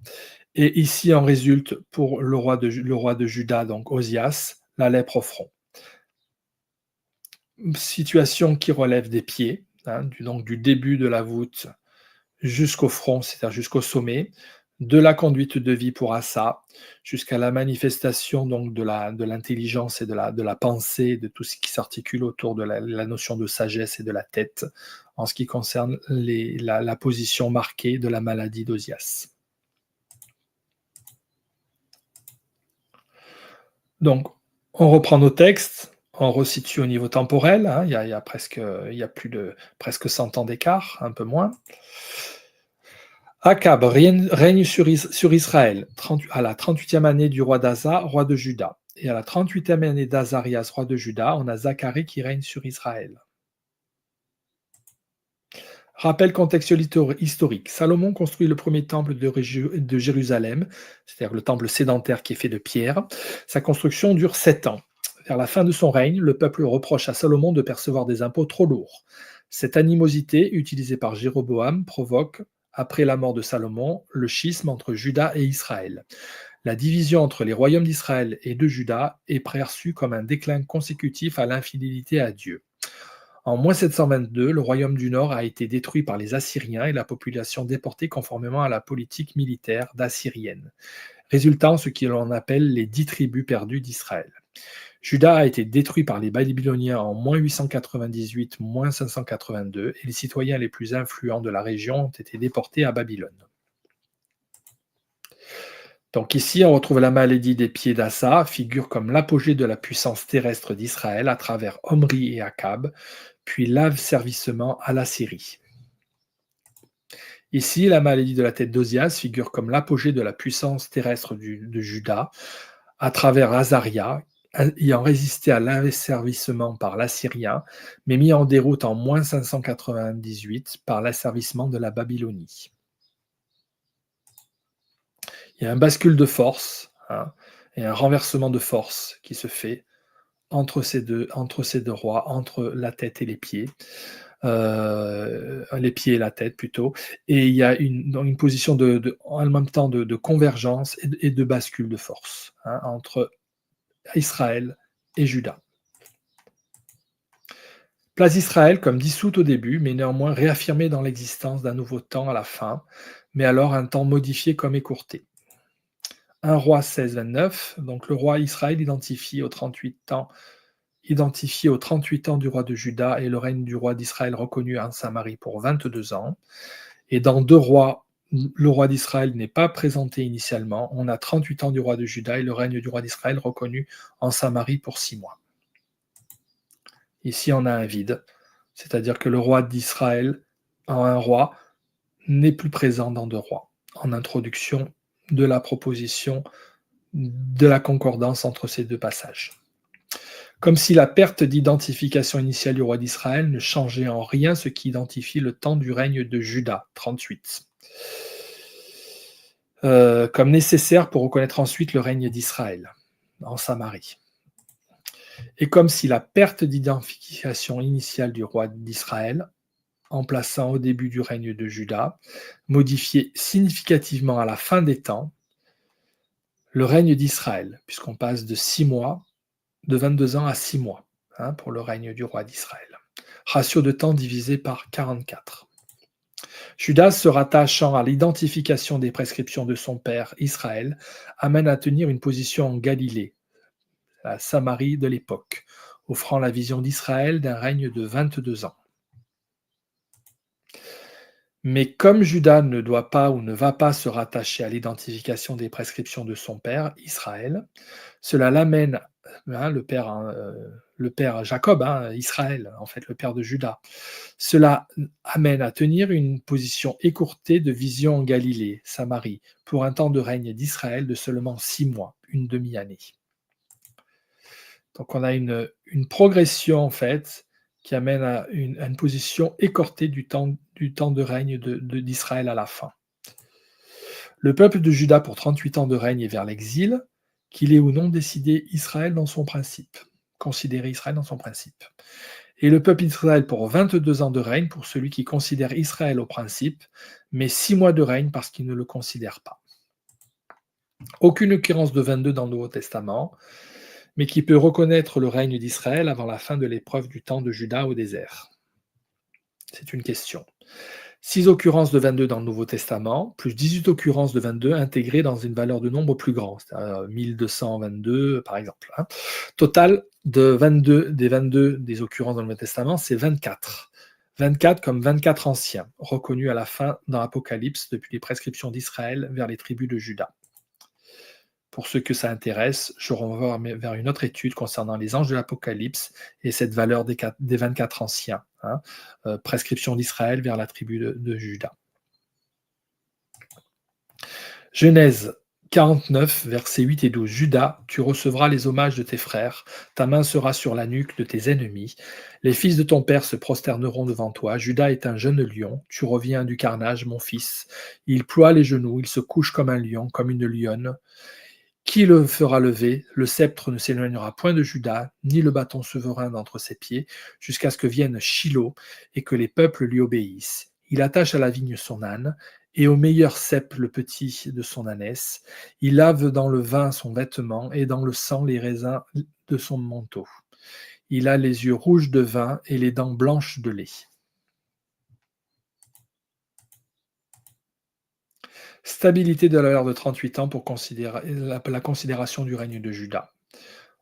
Et ici, en résulte pour le roi de Juda, donc Osias, la lèpre au front. Situation qui relève des pieds, hein, donc du début de la voûte jusqu'au front, c'est-à-dire jusqu'au sommet, de la conduite de vie pour Asa, jusqu'à la manifestation donc de l'intelligence et de la pensée, de tout ce qui s'articule autour de la notion de sagesse et de la tête, en ce qui concerne la position marquée de la maladie d'Osias. Donc, on reprend nos textes, on resitue au niveau temporel, hein, il y a plus de presque 100 ans d'écart, un peu moins. Akab règne sur Israël à la 38e année du roi d'Asa, roi de Juda. Et à la 38e année d'Azarias, roi de Juda, on a Zacharie qui règne sur Israël. Rappel contextuel historique. Salomon construit le premier temple de Jérusalem, c'est-à-dire le temple sédentaire qui est fait de pierre. Sa construction dure 7 ans. Vers la fin de son règne, le peuple reproche à Salomon de percevoir des impôts trop lourds. Cette animosité, utilisée par Jéroboam, provoque, après la mort de Salomon, le schisme entre Juda et Israël. La division entre les royaumes d'Israël et de Juda est perçue comme un déclin consécutif à l'infidélité à Dieu. En moins 722, le royaume du Nord a été détruit par les Assyriens et la population déportée conformément à la politique militaire d'Assyrienne, résultant ce qu'on appelle les 10 tribus perdues d'Israël. Juda a été détruit par les Babyloniens en moins 898, moins 582, et les citoyens les plus influents de la région ont été déportés à Babylone. Donc ici, on retrouve la maladie des pieds d'Assa, figure comme l'apogée de la puissance terrestre d'Israël à travers Omri et Akab, puis l'asservissement à la Syrie. Ici, la maladie de la tête d'Osias figure comme l'apogée de la puissance terrestre de Juda à travers Azaria, ayant résisté à l'asservissement par l'Assyrien, mais mis en déroute en moins 598 par l'asservissement de la Babylonie. Il y a un bascule de force, hein, et un renversement de force qui se fait entre ces deux rois, entre la tête et les pieds et la tête plutôt, et il y a une position en même temps de convergence et de bascule de force, hein, entre Israël et Juda. Place d'Israël comme dissoute au début, mais néanmoins réaffirmée dans l'existence d'un nouveau temps à la fin, mais alors un temps modifié comme écourté. 1 roi 16-29, donc le roi Israël identifié aux 38 ans du roi de Juda et le règne du roi d'Israël reconnu en Samarie pour 22 ans. Et dans 2 rois, le roi d'Israël n'est pas présenté initialement. On a 38 ans du roi de Juda et le règne du roi d'Israël reconnu en Samarie pour 6 mois. Ici, on a un vide, c'est-à-dire que le roi d'Israël, en un roi, n'est plus présent dans 2 rois, en introduction de la proposition de la concordance entre ces 2 passages. Comme si la perte d'identification initiale du roi d'Israël ne changeait en rien ce qui identifie le temps du règne de Juda, 38. Comme nécessaire pour reconnaître ensuite le règne d'Israël en Samarie. Et comme si la perte d'identification initiale du roi d'Israël, en plaçant au début du règne de Juda, modifiait significativement à la fin des temps le règne d'Israël, puisqu'on passe de 6 mois, de 22 ans à 6 mois, hein, pour le règne du roi d'Israël. Ratio de temps divisé par 44. Judas, se rattachant à l'identification des prescriptions de son père Israël, amène à tenir une position en Galilée, la Samarie de l'époque, offrant la vision d'Israël d'un règne de 22 ans. Mais comme Judas ne doit pas ou ne va pas se rattacher à l'identification des prescriptions de son père Israël, cela l'amène hein, le père Jacob, hein, Israël, en fait, le père de Juda. Cela amène à tenir une position écourtée de vision en Galilée, Samarie, pour un temps de règne d'Israël de seulement 6 mois, une demi-année. Donc on a une progression, en fait, qui amène à une position écortée du temps de règne d'Israël à la fin. Le peuple de Juda, pour 38 ans de règne, est vers l'exil, qu'il ait ou non décidé Israël dans son principe, considéré Israël dans son principe. Et le peuple d'Israël pour 22 ans de règne, pour celui qui considère Israël au principe, mais 6 mois de règne parce qu'il ne le considère pas. Aucune occurrence de 22 dans le Nouveau Testament, mais qui peut reconnaître le règne d'Israël avant la fin de l'épreuve du temps de Juda au désert. C'est une question. 6 occurrences de 22 dans le Nouveau Testament, plus 18 occurrences de 22 intégrées dans une valeur de nombre plus grande, c'est-à-dire 1222 par exemple. Hein. Total des 22 des occurrences dans le Nouveau Testament, c'est 24. 24 comme 24 anciens, reconnus à la fin dans l'Apocalypse depuis les prescriptions d'Israël vers les tribus de Juda. Pour ceux que ça intéresse, je renvoie vers une autre étude concernant les anges de l'Apocalypse et cette valeur des 24 anciens, hein, prescription d'Israël vers la tribu de Juda. Genèse 49, versets 8 et 12. Judas, tu recevras les hommages de tes frères, ta main sera sur la nuque de tes ennemis. Les fils de ton père se prosterneront devant toi. Judas est un jeune lion, tu reviens du carnage, mon fils. Il ploie les genoux, il se couche comme un lion, comme une lionne. Qui le fera lever? Le sceptre ne s'éloignera point de Juda, ni le bâton souverain d'entre ses pieds, jusqu'à ce que vienne Shilo et que les peuples lui obéissent. Il attache à la vigne son âne, et au meilleur cep le petit de son ânesse. Il lave dans le vin son vêtement, et dans le sang les raisins de son manteau. Il a les yeux rouges de vin et les dents blanches de lait. Stabilité de la valeur de 38 ans pour la considération du règne de Juda.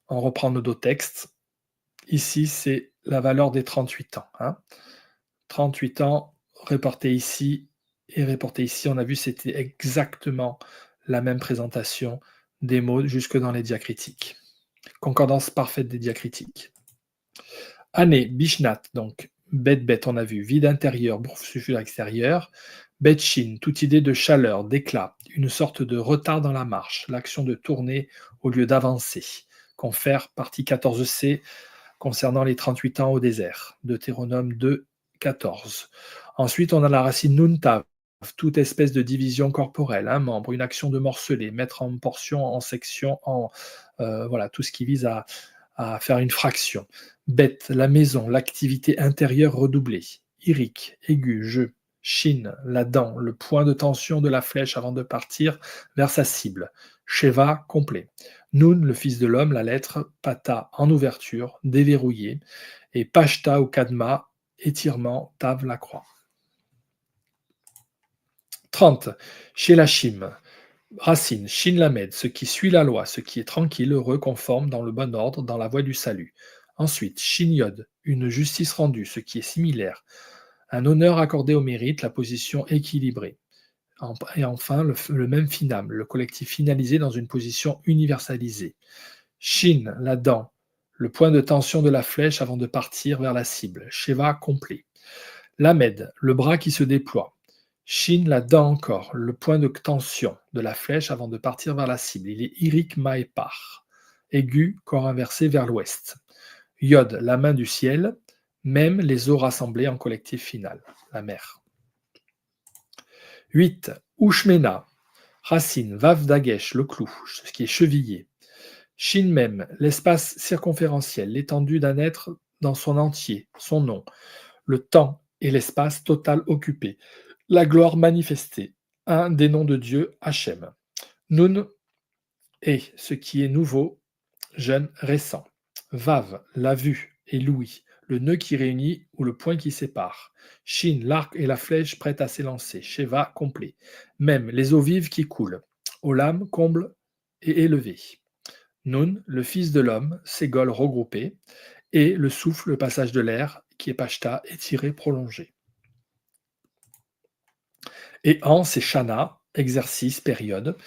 On reprend nos deux textes. Ici, c'est la valeur des 38 ans. Hein. 38 ans reporté ici et reporté ici. On a vu c'était exactement la même présentation des mots jusque dans les diacritiques. Concordance parfaite des diacritiques. Année, Bishnat, donc Bet, on a vu, vide intérieur, sulfure extérieur. Bet-shin, toute idée de chaleur, d'éclat, une sorte de retard dans la marche, l'action de tourner au lieu d'avancer. Confère, partie 14c, concernant les 38 ans au désert. Deutéronome 2, 14. Ensuite, on a la racine nuntav, toute espèce de division corporelle, un membre, une action de morceler, mettre en portion, en section, voilà, tout ce qui vise à faire une fraction. Bête, la maison, l'activité intérieure redoublée. Irique, aigu, jeu. Shin, la dent, le point de tension de la flèche avant de partir vers sa cible. Sheva, complet. Nun, le fils de l'homme, la lettre. Pata, en ouverture, déverrouillé. Et Pashta ou Kadma, étirement, Tav, la croix. 30. Shelachim, racine, Shin Lamed, ce qui suit la loi, ce qui est tranquille, heureux, conforme, dans le bon ordre, dans la voie du salut. Ensuite, Shin Yod, une justice rendue, ce qui est similaire. Un honneur accordé au mérite, la position équilibrée. Et enfin, le même finam, le collectif finalisé dans une position universalisée. Shin, la dent, le point de tension de la flèche avant de partir vers la cible. Sheva, complet. Lamed, le bras qui se déploie. Shin, la dent encore, le point de tension de la flèche avant de partir vers la cible. Il est Irik Maepar. Aigu, corps inversé vers l'ouest. Yod, la main du ciel. Même les eaux rassemblées en collectif final, la mer. 8. Ushmena, racine, Vav Dagesh, le clou, ce qui est chevillé. Shin Mem, l'espace circonférentiel, l'étendue d'un être dans son entier, son nom. Le temps et l'espace total occupé. La gloire manifestée, un des noms de Dieu, Hachem. Nun est ce qui est nouveau, jeune, récent. Vav, la vue, et l'ouïe, le nœud qui réunit ou le point qui sépare. Shin, l'arc et la flèche prête à s'élancer. Sheva, complet. Même, les eaux vives qui coulent. Olam, comble et élevé. Nun, le fils de l'homme, Ségol regroupé. Et le souffle, le passage de l'air, qui est Pashta, étiré, prolongé. Et en, c'est Shana, exercice, période.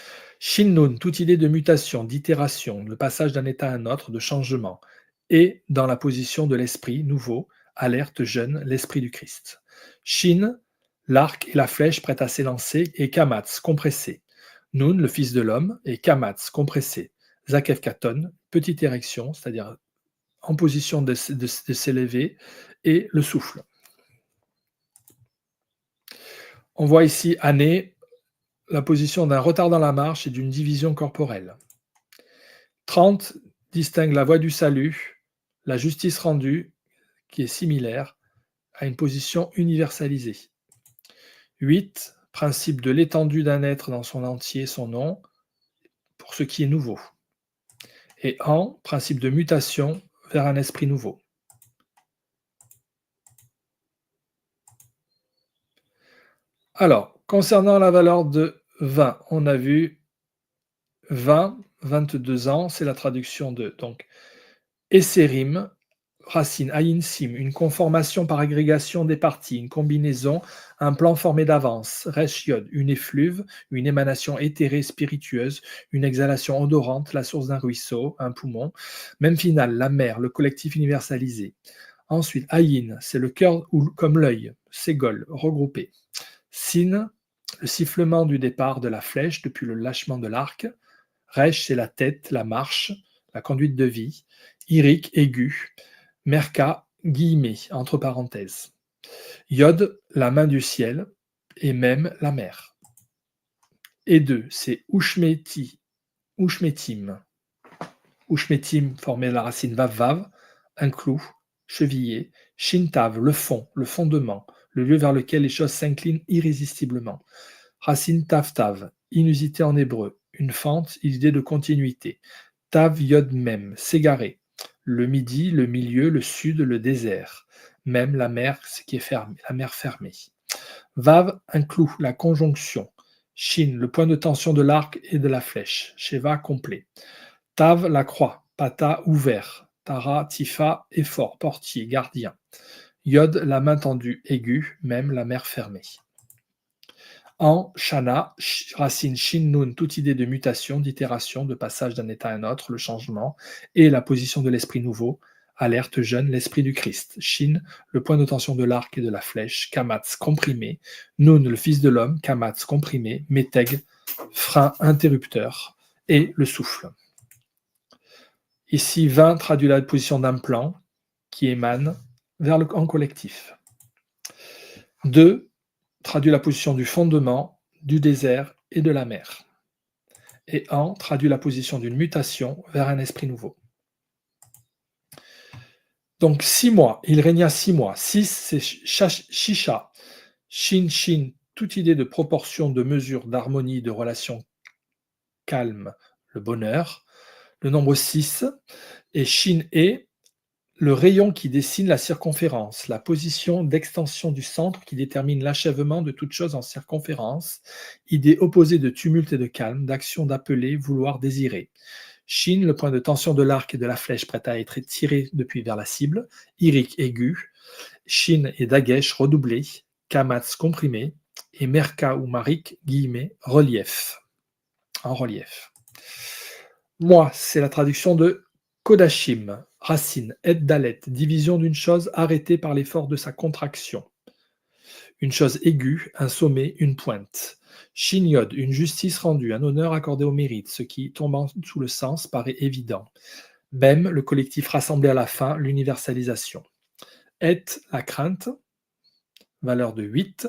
Shin Nun, toute idée de mutation, d'itération, le passage d'un état à un autre, de changement, est dans la position de l'esprit nouveau, alerte jeune, l'esprit du Christ. Shin, l'arc et la flèche prête à s'élancer, et Kamatz, compressé. Nun, le fils de l'homme, et Kamatz, compressé. Zakev Katon, petite érection, c'est-à-dire en position de s'élever, et le souffle. On voit ici année, la position d'un retard dans la marche et d'une division corporelle. 30 distingue la voie du salut, la justice rendue, qui est similaire à une position universalisée. 8, principe de l'étendue d'un être dans son entier, son nom, pour ce qui est nouveau. Et en, principe de mutation vers un esprit nouveau. Alors, concernant la valeur de 20, on a vu 20, 22 ans, c'est la traduction de donc Esserim, racine Ayin Sim, une conformation par agrégation des parties, une combinaison, un plan formé d'avance. Resh Yod, une effluve, une émanation éthérée spiritueuse, une exhalation odorante, la source d'un ruisseau, un poumon. Même finale, la mer, le collectif universalisé. Ensuite, Ayin, c'est le cœur ou comme l'œil, Ségol, regroupé. Sin, le sifflement du départ de la flèche depuis le lâchement de l'arc. Resh, c'est la tête, la marche, la conduite de vie. Irik, aigu. Merka, guillemets, entre parenthèses. Yod, la main du ciel, et même la mer. Et deux, c'est Ushmeti, Ushmetim. Ushmetim formait la racine vav-vav, un clou, chevillé. Shintav, le fond, le fondement, le lieu vers lequel les choses s'inclinent irrésistiblement. Racine tav-tav, inusité en hébreu, une fente, idée de continuité. Tav yod mem, s'égarer. Le midi, le milieu, le sud, le désert. Même la mer, ce qui est fermé, la mer fermée. Vav, un clou, la conjonction. Shin, le point de tension de l'arc et de la flèche. Sheva, complet. Tav, la croix. Pata, ouvert. Tara, tifa, effort, portier, gardien. Yod, la main tendue, aiguë, même la mer fermée. En Shana, racine Shin Nun, toute idée de mutation, d'itération, de passage d'un état à un autre, le changement, et la position de l'esprit nouveau, alerte jeune, l'esprit du Christ. Shin, le point de tension de l'arc et de la flèche, Kamatz, comprimé. Nun, le fils de l'homme, Kamatz, comprimé. Meteg, frein interrupteur, et le souffle. Ici, 20 traduit la position d'un plan qui émane vers le en collectif. 2 traduit la position du fondement, du désert et de la mer. Et en traduit la position d'une mutation vers un esprit nouveau. Donc 6 mois, il régna 6 mois. 6, c'est Shisha. Shin, Shin, toute idée de proportion, de mesure, d'harmonie, de relation calme, le bonheur. Le nombre 6. Et Shin E, le rayon qui dessine la circonférence, la position d'extension du centre qui détermine l'achèvement de toute chose en circonférence, idée opposée de tumulte et de calme, d'action d'appeler, vouloir, désirer. Shin, le point de tension de l'arc et de la flèche prête à être tiré depuis vers la cible. Irik, aigu. Shin et Dagesh, redoublé. Kamatz, comprimé. Et Merka ou Marik, guillemets, relief. En relief. Moi, c'est la traduction de Kodashim, racine, et dalet, division d'une chose arrêtée par l'effort de sa contraction. Une chose aiguë, un sommet, une pointe. Shinyod, une justice rendue, un honneur accordé au mérite, ce qui, tombant sous le sens, paraît évident. Bem, le collectif rassemblé à la fin, l'universalisation. Et, la crainte, valeur de 8,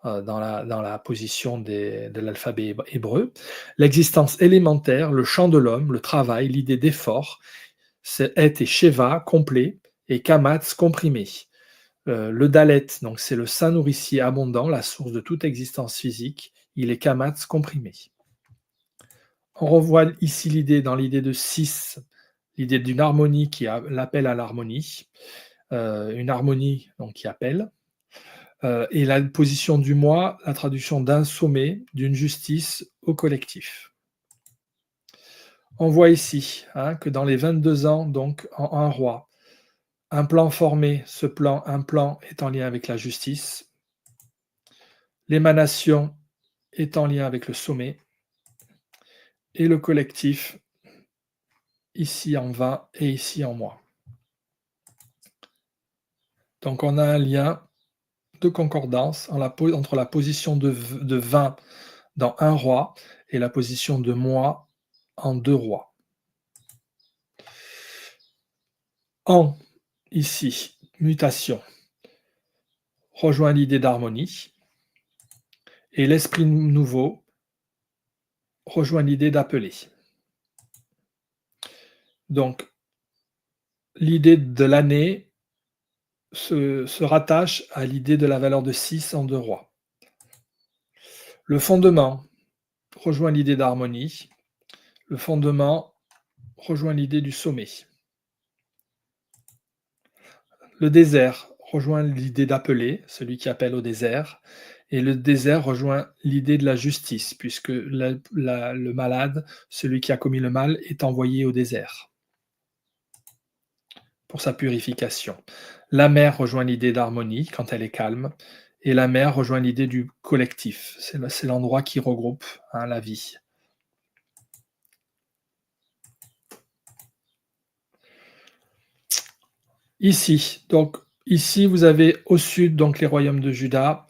dans la position de l'alphabet hébreu. L'existence élémentaire, le champ de l'homme, le travail, l'idée d'effort. C'est Et et Sheva, complet, et Kamatz, comprimé. Le Dalet, donc c'est le saint nourricier abondant, la source de toute existence physique. Il est Kamatz, comprimé. On revoit ici l'idée, dans l'idée de 6, l'idée d'une harmonie qui a l'appel à l'harmonie. Une harmonie donc, qui appelle. Et la position du moi, la traduction d'un sommet, d'une justice au collectif. On voit ici que dans les 22 ans, donc en un roi, un plan formé, un plan est en lien avec la justice, l'émanation est en lien avec le sommet, et le collectif ici en 20 et ici en moi. Donc on a un lien de concordance entre la position de 20 dans un roi et la position de moi en 2 rois. En, ici, mutation, rejoint l'idée d'harmonie et l'esprit nouveau rejoint l'idée d'appeler. Donc l'idée de l'année se rattache à l'idée de la valeur de 6 en 2 rois. Le fondement rejoint l'idée d'harmonie. Le fondement rejoint l'idée du sommet. Le désert rejoint l'idée d'appeler, celui qui appelle au désert, et le désert rejoint l'idée de la justice, puisque le malade, celui qui a commis le mal, est envoyé au désert pour sa purification. La mer rejoint l'idée d'harmonie quand elle est calme, et la mer rejoint l'idée du collectif. C'est l'endroit qui regroupe la vie. Ici, donc ici vous avez au sud donc les royaumes de Juda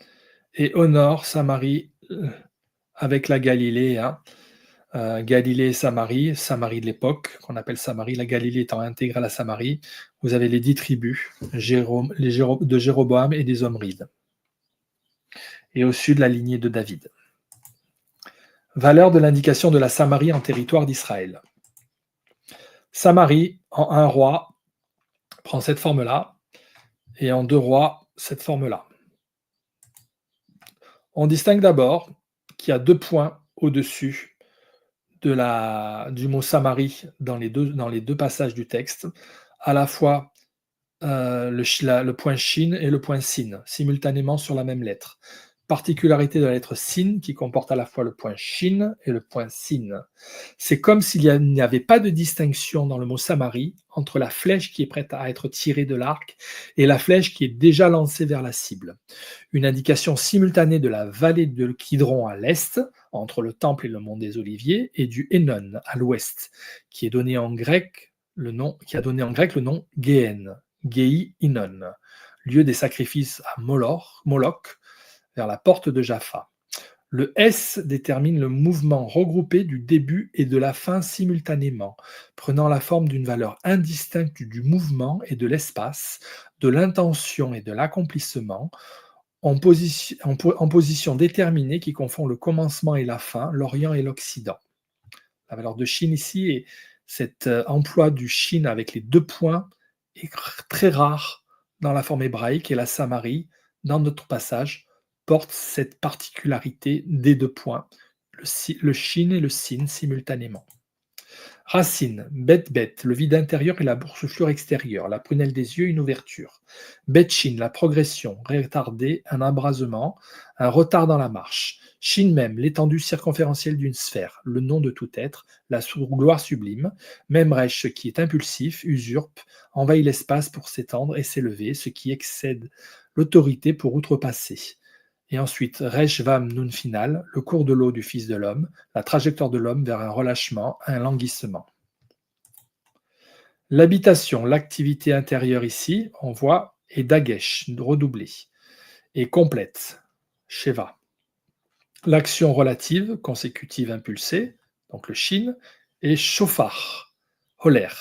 et au nord Samarie avec la Galilée, Galilée et Samarie, Samarie de l'époque qu'on appelle Samarie, la Galilée étant intégrée à la Samarie. Vous avez les 10 tribus de Jéroboam et des Omrides. Et au sud la lignée de David. Valeur de l'indication de la Samarie en territoire d'Israël. Samarie en un roi prend cette forme-là, et en 2 rois, cette forme-là. On distingue d'abord qu'il y a 2 points au-dessus du mot Samarie dans les deux passages du texte, à la fois le point Shin et le point Sin, simultanément sur la même lettre. Particularité de la lettre Sin qui comporte à la fois le point Shin et le point Sin. C'est comme s'il n'y avait pas de distinction dans le mot Samarie entre la flèche qui est prête à être tirée de l'arc et la flèche qui est déjà lancée vers la cible. Une indication simultanée de la vallée de Kidron à l'est, entre le temple et le mont des Oliviers, et du Hénon à l'ouest, qui a donné en grec le nom Géhen, Gei Inon, lieu des sacrifices à Moloch, vers la porte de Jaffa. Le S détermine le mouvement regroupé du début et de la fin simultanément, prenant la forme d'une valeur indistincte du mouvement et de l'espace, de l'intention et de l'accomplissement, en position déterminée qui confond le commencement et la fin, l'Orient et l'Occident. La valeur de Shin ici est cet emploi du Shin avec les 2 points est très rare dans la forme hébraïque et la Samarie, dans notre passage, porte cette particularité des 2 points, le Shin et le Sin simultanément. Racine, bête, le vide intérieur et la boursouflure extérieure, la prunelle des yeux, une ouverture. Shin, la progression, retardée, un abrasement, un retard dans la marche. Shin même, l'étendue circonférentielle d'une sphère, le nom de tout être, la gloire sublime. Même Resh, ce qui est impulsif, usurpe, envahit l'espace pour s'étendre et s'élever, ce qui excède l'autorité pour outrepasser. Et ensuite, Resh Vam Nun final, le cours de l'eau du Fils de l'homme, la trajectoire de l'homme vers un relâchement, un languissement. L'habitation, l'activité intérieure ici, on voit, est Dagesh, redoublée, et complète, Sheva. L'action relative, consécutive impulsée, donc le Shin, est Shofar, Holer,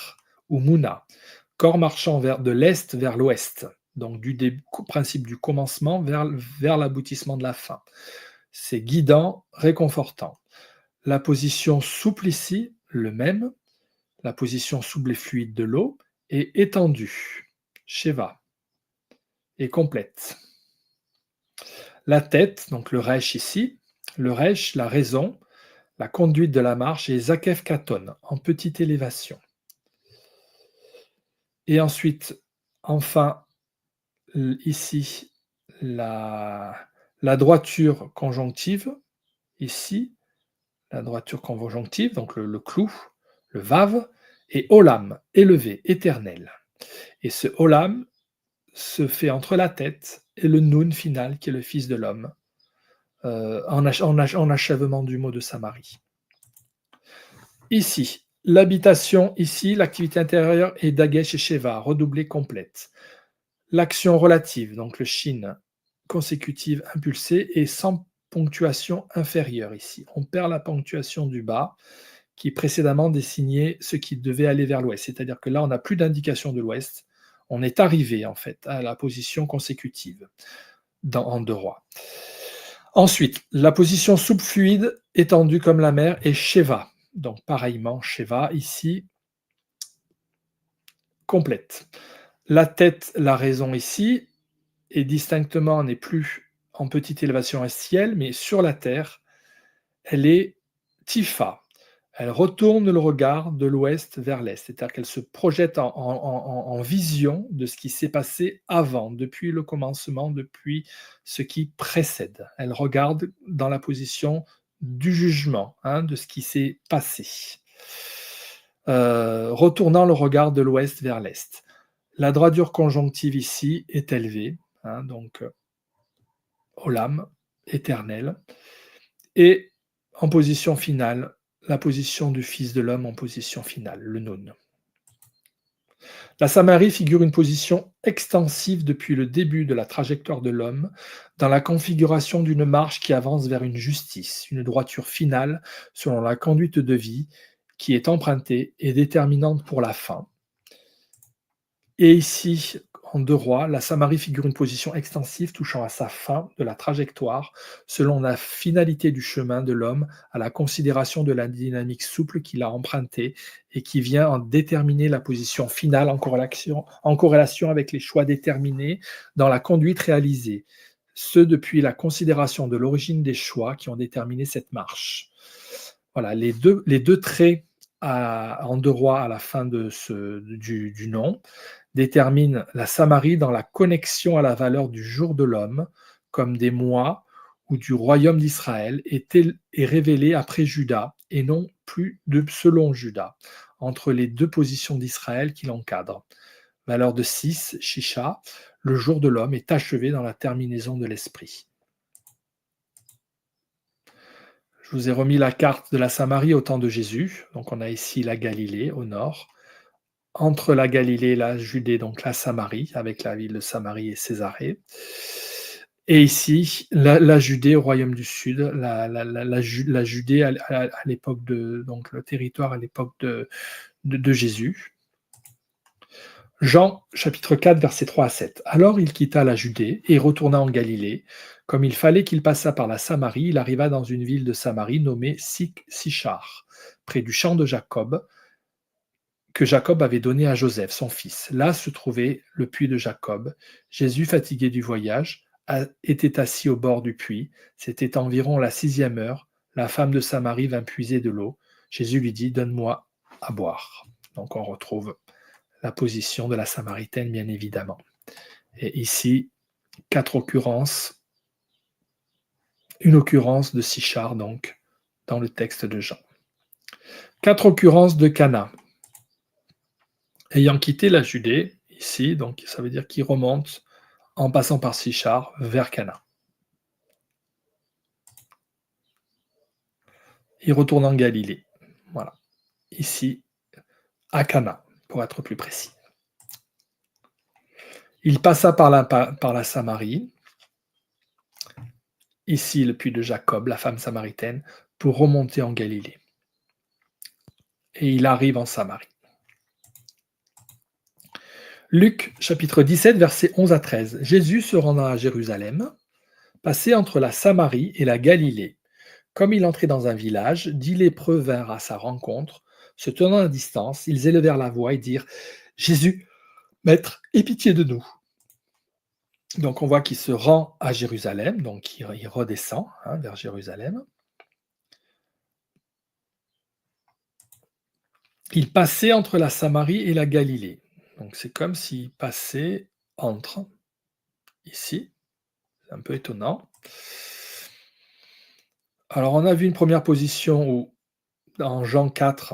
ou Muna, corps marchant de l'est vers l'ouest, donc du principe du commencement vers l'aboutissement de la fin. C'est guidant, réconfortant. La position souple ici, le même, la position souple et fluide de l'eau, est étendue, Sheva, et complète. La tête, donc le Resh ici, le Resh, la raison, la conduite de la marche est Zakef Katon, en petite élévation. Et ensuite, enfin, ici, la droiture conjonctive, ici, la droiture conjonctive, donc le clou, le Vav, et Olam, élevé, éternel. Et ce Olam se fait entre la tête et le Nun final, qui est le Fils de l'homme, en achèvement du mot de Samarie. Ici, l'habitation, ici, l'activité intérieure est Dagesh et Sheva, redoublée complète. L'action relative, donc le shin, consécutive impulsée, est sans ponctuation inférieure ici. On perd la ponctuation du bas qui précédemment désignait ce qui devait aller vers l'ouest. C'est-à-dire que là, on n'a plus d'indication de l'ouest. On est arrivé en fait à la position consécutive en deux rois. Ensuite, la position souple fluide, étendue comme la mer, est Sheva. Donc pareillement, Sheva ici, complète. La tête, la raison ici, et distinctement n'est plus en petite élévation à ciel, mais sur la terre, elle est Tifa. Elle retourne le regard de l'ouest vers l'est, c'est-à-dire qu'elle se projette en vision de ce qui s'est passé avant, depuis le commencement, depuis ce qui précède. Elle regarde dans la position du jugement, de ce qui s'est passé, retournant le regard de l'ouest vers l'est. La droiture conjonctive ici est élevée, donc Olam, éternel, et en position finale, la position du Fils de l'homme en position finale, le Nun. La Samarie figure une position extensive depuis le début de la trajectoire de l'homme, dans la configuration d'une marche qui avance vers une justice, une droiture finale selon la conduite de vie qui est empruntée et déterminante pour la fin. Et ici, en deux rois, la Samarie figure une position extensive touchant à sa fin de la trajectoire, selon la finalité du chemin de l'homme, à la considération de la dynamique souple qu'il a empruntée et qui vient en déterminer la position finale en corrélation avec les choix déterminés dans la conduite réalisée, ce depuis la considération de l'origine des choix qui ont déterminé cette marche. Voilà, les deux traits en deux rois à la fin du nom détermine la Samarie dans la connexion à la valeur du jour de l'homme, comme des mois ou du royaume d'Israël, est révélée après Juda, et non plus selon Juda, entre les deux positions d'Israël qui l'encadrent. Valeur de 6, Shisha, le jour de l'homme est achevé dans la terminaison de l'esprit. Je vous ai remis la carte de la Samarie au temps de Jésus. Donc on a ici la Galilée au nord. Entre la Galilée et la Judée, donc la Samarie, avec la ville de Samarie et Césarée. Et ici, la Judée au royaume du Sud, la Judée à l'époque donc le territoire à l'époque de Jésus. Jean, chapitre 4, versets 3 à 7. Alors il quitta la Judée et retourna en Galilée. Comme il fallait qu'il passât par la Samarie, il arriva dans une ville de Samarie nommée Sichar, près du champ de Jacob, que Jacob avait donné à Joseph, son fils. Là se trouvait le puits de Jacob. Jésus, fatigué du voyage, était assis au bord du puits. C'était environ la 6e heure. La femme de Samarie vint puiser de l'eau. Jésus lui dit, « Donne-moi à boire. » Donc on retrouve la position de la Samaritaine, bien évidemment. Et ici, 4 occurrences. Une occurrence de Sichar, donc, dans le texte de Jean. 4 occurrences de Cana. Ayant quitté la Judée, ici, donc ça veut dire qu'il remonte en passant par Sichar vers Cana. Il retourne en Galilée. Voilà. Ici, à Cana, pour être plus précis. Il passa par la Samarie, ici le puits de Jacob, la femme samaritaine, pour remonter en Galilée. Et il arrive en Samarie. Luc, chapitre 17, versets 11 à 13. Jésus se rendant à Jérusalem, passait entre la Samarie et la Galilée. Comme il entrait dans un village, 10 lépreux vinrent à sa rencontre. Se tenant à distance, ils élevèrent la voix et dirent « Jésus, Maître, aie pitié de nous !» Donc on voit qu'il se rend à Jérusalem, donc il redescend vers Jérusalem. Il passait entre la Samarie et la Galilée. Donc c'est comme s'il passait entre, ici. C'est un peu étonnant. Alors on a vu une première position où, dans Jean 4,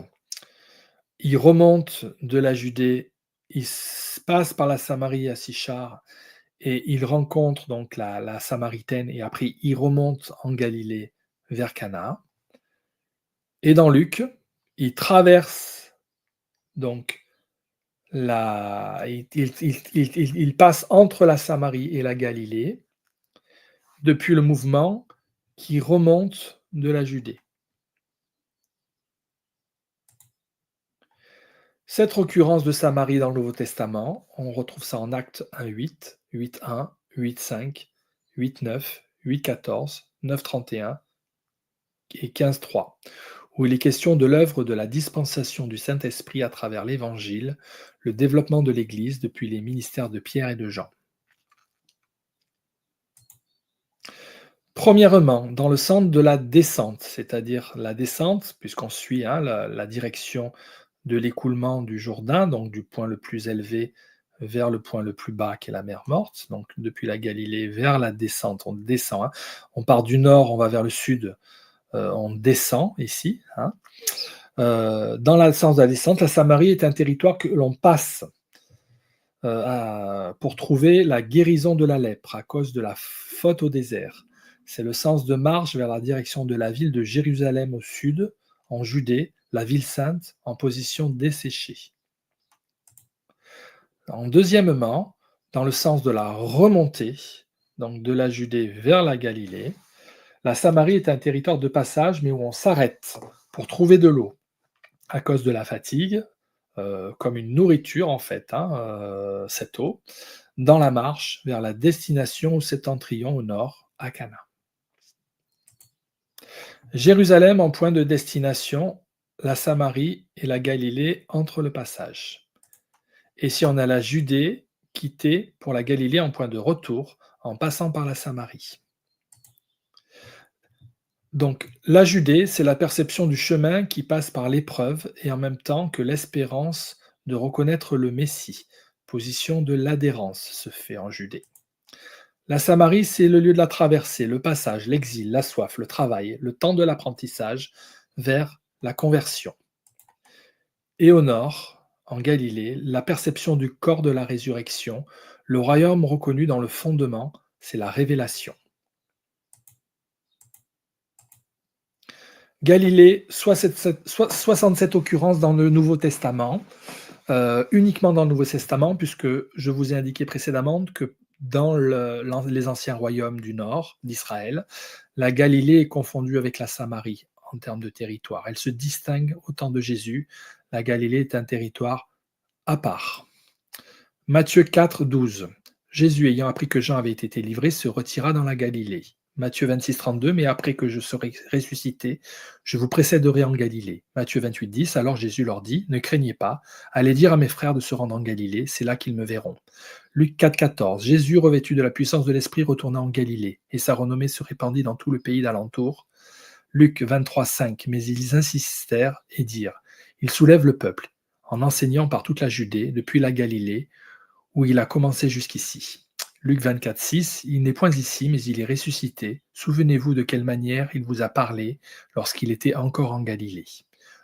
il remonte de la Judée, il passe par la Samarie à Sichar, et il rencontre donc la Samaritaine, et après il remonte en Galilée vers Cana. Et dans Luc, Il traverse donc il passe entre la Samarie et la Galilée depuis le mouvement qui remonte de la Judée. Cette occurrence de Samarie dans le Nouveau Testament, on retrouve ça en Actes 1:8, 8:1, 8:5, 8:9, 8:14, 9:31 et 15:3, où il est question de l'œuvre de la dispensation du Saint-Esprit à travers l'Évangile, le développement de l'Église depuis les ministères de Pierre et de Jean. Premièrement, dans le sens de la descente, c'est-à-dire la descente, puisqu'on suit la direction de l'écoulement du Jourdain, donc du point le plus élevé vers le point le plus bas qui est la mer Morte, donc depuis la Galilée vers la descente, on descend. On part du nord, on va vers le sud, on descend ici. Dans le sens de la descente, la Samarie est un territoire que l'on passe pour trouver la guérison de la lèpre à cause de la faute au désert. C'est le sens de marche vers la direction de la ville de Jérusalem au sud, en Judée, la ville sainte, en position desséchée. Deuxièmement, dans le sens de la remontée, donc de la Judée vers la Galilée, la Samarie est un territoire de passage, mais où on s'arrête pour trouver de l'eau, à cause de la fatigue, comme une nourriture en fait, cette eau, dans la marche vers la destination au septentrion au nord, à Cana. Jérusalem en point de destination, la Samarie et la Galilée entre le passage. Et si on a la Judée, quittée pour la Galilée en point de retour, en passant par la Samarie. Donc la Judée, c'est la perception du chemin qui passe par l'épreuve et en même temps que l'espérance de reconnaître le Messie. Position de l'adhérence se fait en Judée. La Samarie, c'est le lieu de la traversée, le passage, l'exil, la soif, le travail, le temps de l'apprentissage vers la conversion. Et au nord, en Galilée, la perception du corps de la résurrection, le royaume reconnu dans le fondement, c'est la révélation. Galilée, 67 occurrences dans le Nouveau Testament, uniquement dans le Nouveau Testament, puisque je vous ai indiqué précédemment que dans les anciens royaumes du nord d'Israël, la Galilée est confondue avec la Samarie en termes de territoire. Elle se distingue au temps de Jésus. La Galilée est un territoire à part. Matthieu 4, 12. Jésus, ayant appris que Jean avait été livré, se retira dans la Galilée. Matthieu 26, 32. Mais après que je serai ressuscité, je vous précéderai en Galilée. Matthieu 28, 10. Alors Jésus leur dit, ne craignez pas, allez dire à mes frères de se rendre en Galilée, c'est là qu'ils me verront. Luc 4, 14. Jésus, revêtu de la puissance de l'Esprit, retourna en Galilée, et sa renommée se répandit dans tout le pays d'alentour. Luc 23, 5. Mais ils insistèrent et dirent, il soulève le peuple, en enseignant par toute la Judée, depuis la Galilée, où il a commencé jusqu'ici. Luc 24, 6. Il n'est point ici, mais il est ressuscité. Souvenez-vous de quelle manière il vous a parlé lorsqu'il était encore en Galilée.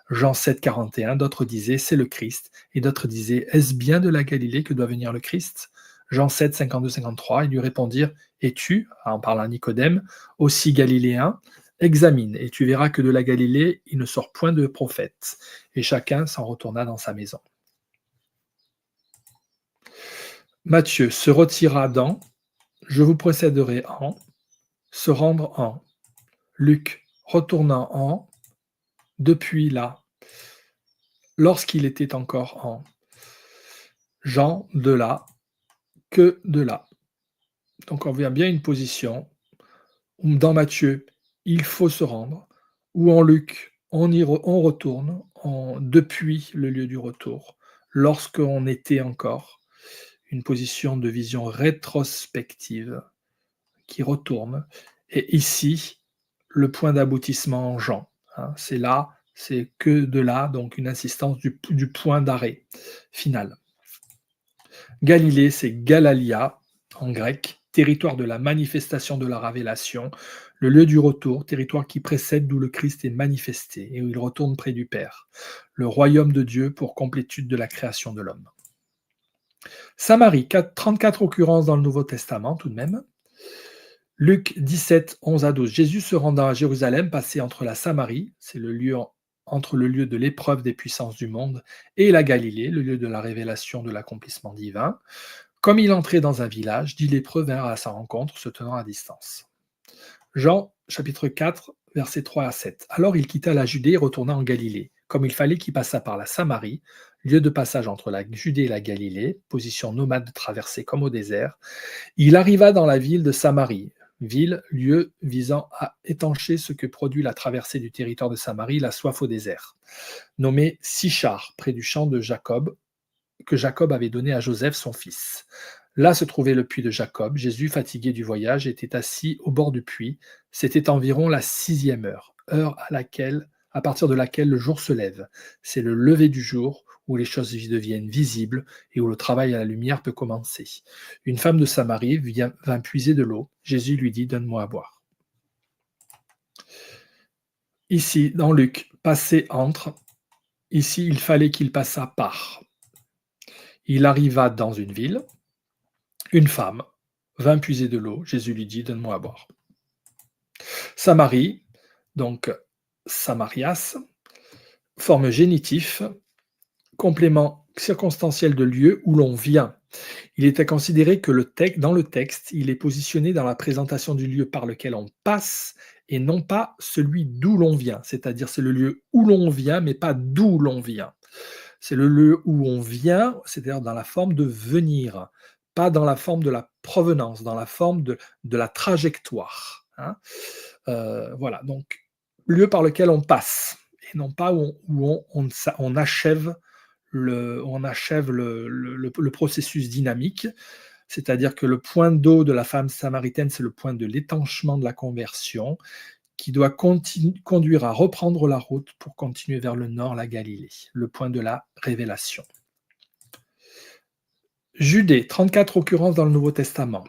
Jean 7, 41. D'autres disaient, c'est le Christ. Et d'autres disaient, est-ce bien de la Galilée que doit venir le Christ? Jean 7, 52, 53. Ils lui répondirent, es-tu, en parlant à Nicodème, aussi galiléen? Examine, et tu verras que de la Galilée, il ne sort point de prophète. Et chacun s'en retourna dans sa maison. Matthieu se retira dans, je vous précéderai en, se rendre en. Luc retournant en, depuis là, lorsqu'il était encore en. Jean de là, que de là. Donc on voit bien une position où dans Matthieu, il faut se rendre, ou en Luc, on retourne depuis le lieu du retour, lorsqu'on était encore. Une position de vision rétrospective qui retourne. Et ici, le point d'aboutissement en Jean. C'est là, c'est que de là, donc une insistance du point d'arrêt final. Galilée, c'est Galalia en grec, territoire de la manifestation de la révélation, le lieu du retour, territoire qui précède d'où le Christ est manifesté et où il retourne près du Père, le royaume de Dieu pour complétude de la création de l'homme. Samarie, 34 occurrences dans le Nouveau Testament tout de même. Luc 17, 11 à 12. Jésus se rendant à Jérusalem, passé entre la Samarie, c'est le lieu entre le lieu de l'épreuve des puissances du monde et la Galilée, le lieu de la révélation de l'accomplissement divin. Comme il entrait dans un village, 10 lépreux vinrent à sa rencontre, se tenant à distance. Jean, chapitre 4, versets 3 à 7. Alors il quitta la Judée et retourna en Galilée. Comme il fallait qu'il passât par la Samarie, lieu de passage entre la Judée et la Galilée, position nomade de traversée comme au désert, il arriva dans la ville de Samarie, ville, lieu visant à étancher ce que produit la traversée du territoire de Samarie, la soif au désert, nommé Sichar, près du champ de Jacob, que Jacob avait donné à Joseph, son fils. Là se trouvait le puits de Jacob. Jésus, fatigué du voyage, était assis au bord du puits. C'était environ la 6e heure, heure à partir de laquelle le jour se lève. C'est le lever du jour, où les choses deviennent visibles et où le travail à la lumière peut commencer. Une femme de Samarie vint puiser de l'eau. Jésus lui dit: Donne-moi à boire. Ici, dans Luc, passer entre. Ici, il fallait qu'il passât par. Il arriva dans une ville. Une femme vint puiser de l'eau. Jésus lui dit: Donne-moi à boire. Samarie, donc Samarias, forme génitif, complément circonstanciel de lieu où l'on vient. Il est à considérer que dans le texte, il est positionné dans la présentation du lieu par lequel on passe et non pas celui d'où l'on vient. C'est-à-dire c'est le lieu où l'on vient, mais pas d'où l'on vient. C'est le lieu où on vient, c'est-à-dire dans la forme de venir, pas dans la forme de la provenance, dans la forme de la trajectoire. Hein. Voilà, donc lieu par lequel on passe, et non pas où on achève le processus dynamique, c'est-à-dire que le point d'eau de la femme samaritaine, c'est le point de l'étanchement de la conversion, qui doit conduire à reprendre la route pour continuer vers le nord, la Galilée, le point de la révélation. Judée, 34 occurrences dans le Nouveau Testament.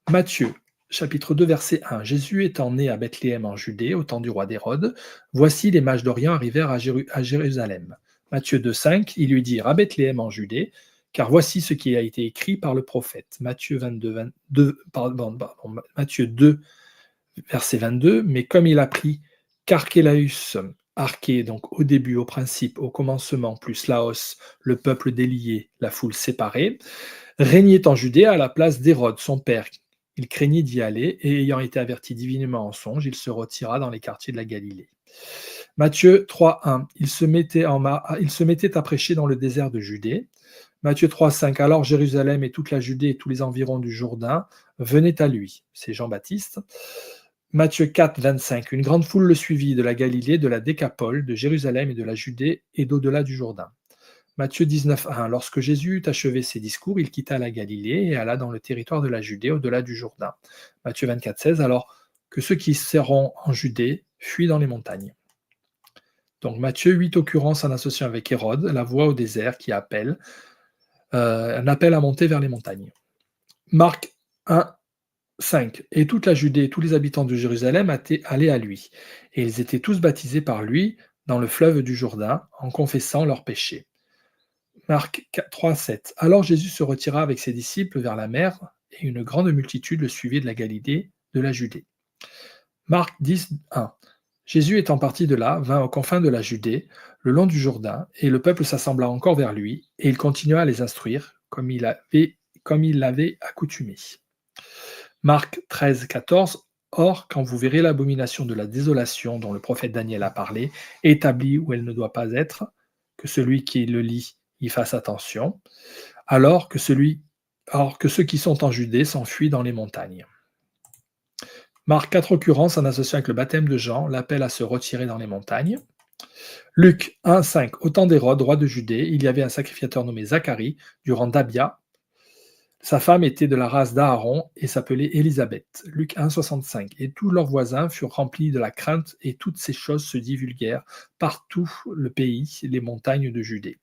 Matthieu, chapitre 2, verset 1. Jésus étant né à Bethléem en Judée, au temps du roi d'Hérode, voici les mages d'Orient arrivèrent à Jérusalem. Matthieu 2, 5, ils lui dirent: à Bethléem en Judée, car voici ce qui a été écrit par le prophète. Matthieu 2, verset 22, mais comme il a pris qu'Archélaüs, arché, donc au début, au principe, au commencement, plus Laos, le peuple délié, la foule séparée, régnait en Judée à la place d'Hérode, son père. Il craignait d'y aller, et ayant été averti divinement en songe, il se retira dans les quartiers de la Galilée. Matthieu 3,1, il se mettait à prêcher dans le désert de Judée. Matthieu 3,5, alors Jérusalem et toute la Judée et tous les environs du Jourdain venaient à lui. C'est Jean-Baptiste. Matthieu 4, 25, une grande foule le suivit de la Galilée, de la Décapole, de Jérusalem et de la Judée et d'au-delà du Jourdain. Matthieu 19, 1, lorsque Jésus eut achevé ses discours, il quitta la Galilée et alla dans le territoire de la Judée, au-delà du Jourdain. Matthieu 24, 16, alors que ceux qui seront en Judée fuient dans les montagnes. Donc Matthieu, 8 occurrences en associant avec Hérode, la voie au désert qui appelle, un appel à monter vers les montagnes. Marc 1, 5. Et toute la Judée et tous les habitants de Jérusalem allaient à lui, et ils étaient tous baptisés par lui dans le fleuve du Jourdain, en confessant leurs péchés. Marc 3, 7. Alors Jésus se retira avec ses disciples vers la mer, et une grande multitude le suivait de la Galilée, de la Judée. Marc 10, 1. Jésus étant parti de là, vint aux confins de la Judée, le long du Jourdain, et le peuple s'assembla encore vers lui, et il continua à les instruire, comme il l'avait accoutumé. Marc 13, 14. Or, quand vous verrez l'abomination de la désolation dont le prophète Daniel a parlé, établie où elle ne doit pas être, que celui qui le lit y fasse attention, alors que ceux qui sont en Judée s'enfuient dans les montagnes. Marc 4 occurrences en associant avec le baptême de Jean, l'appel à se retirer dans les montagnes. Luc 1, 5. Au temps d'Hérode, roi de Judée, il y avait un sacrificateur nommé Zacharie, du rang d'Abia. Sa femme était de la race d'Aaron et s'appelait Élisabeth. Luc 1, 65. Et tous leurs voisins furent remplis de la crainte, et toutes ces choses se divulguèrent partout le pays, les montagnes de Judée.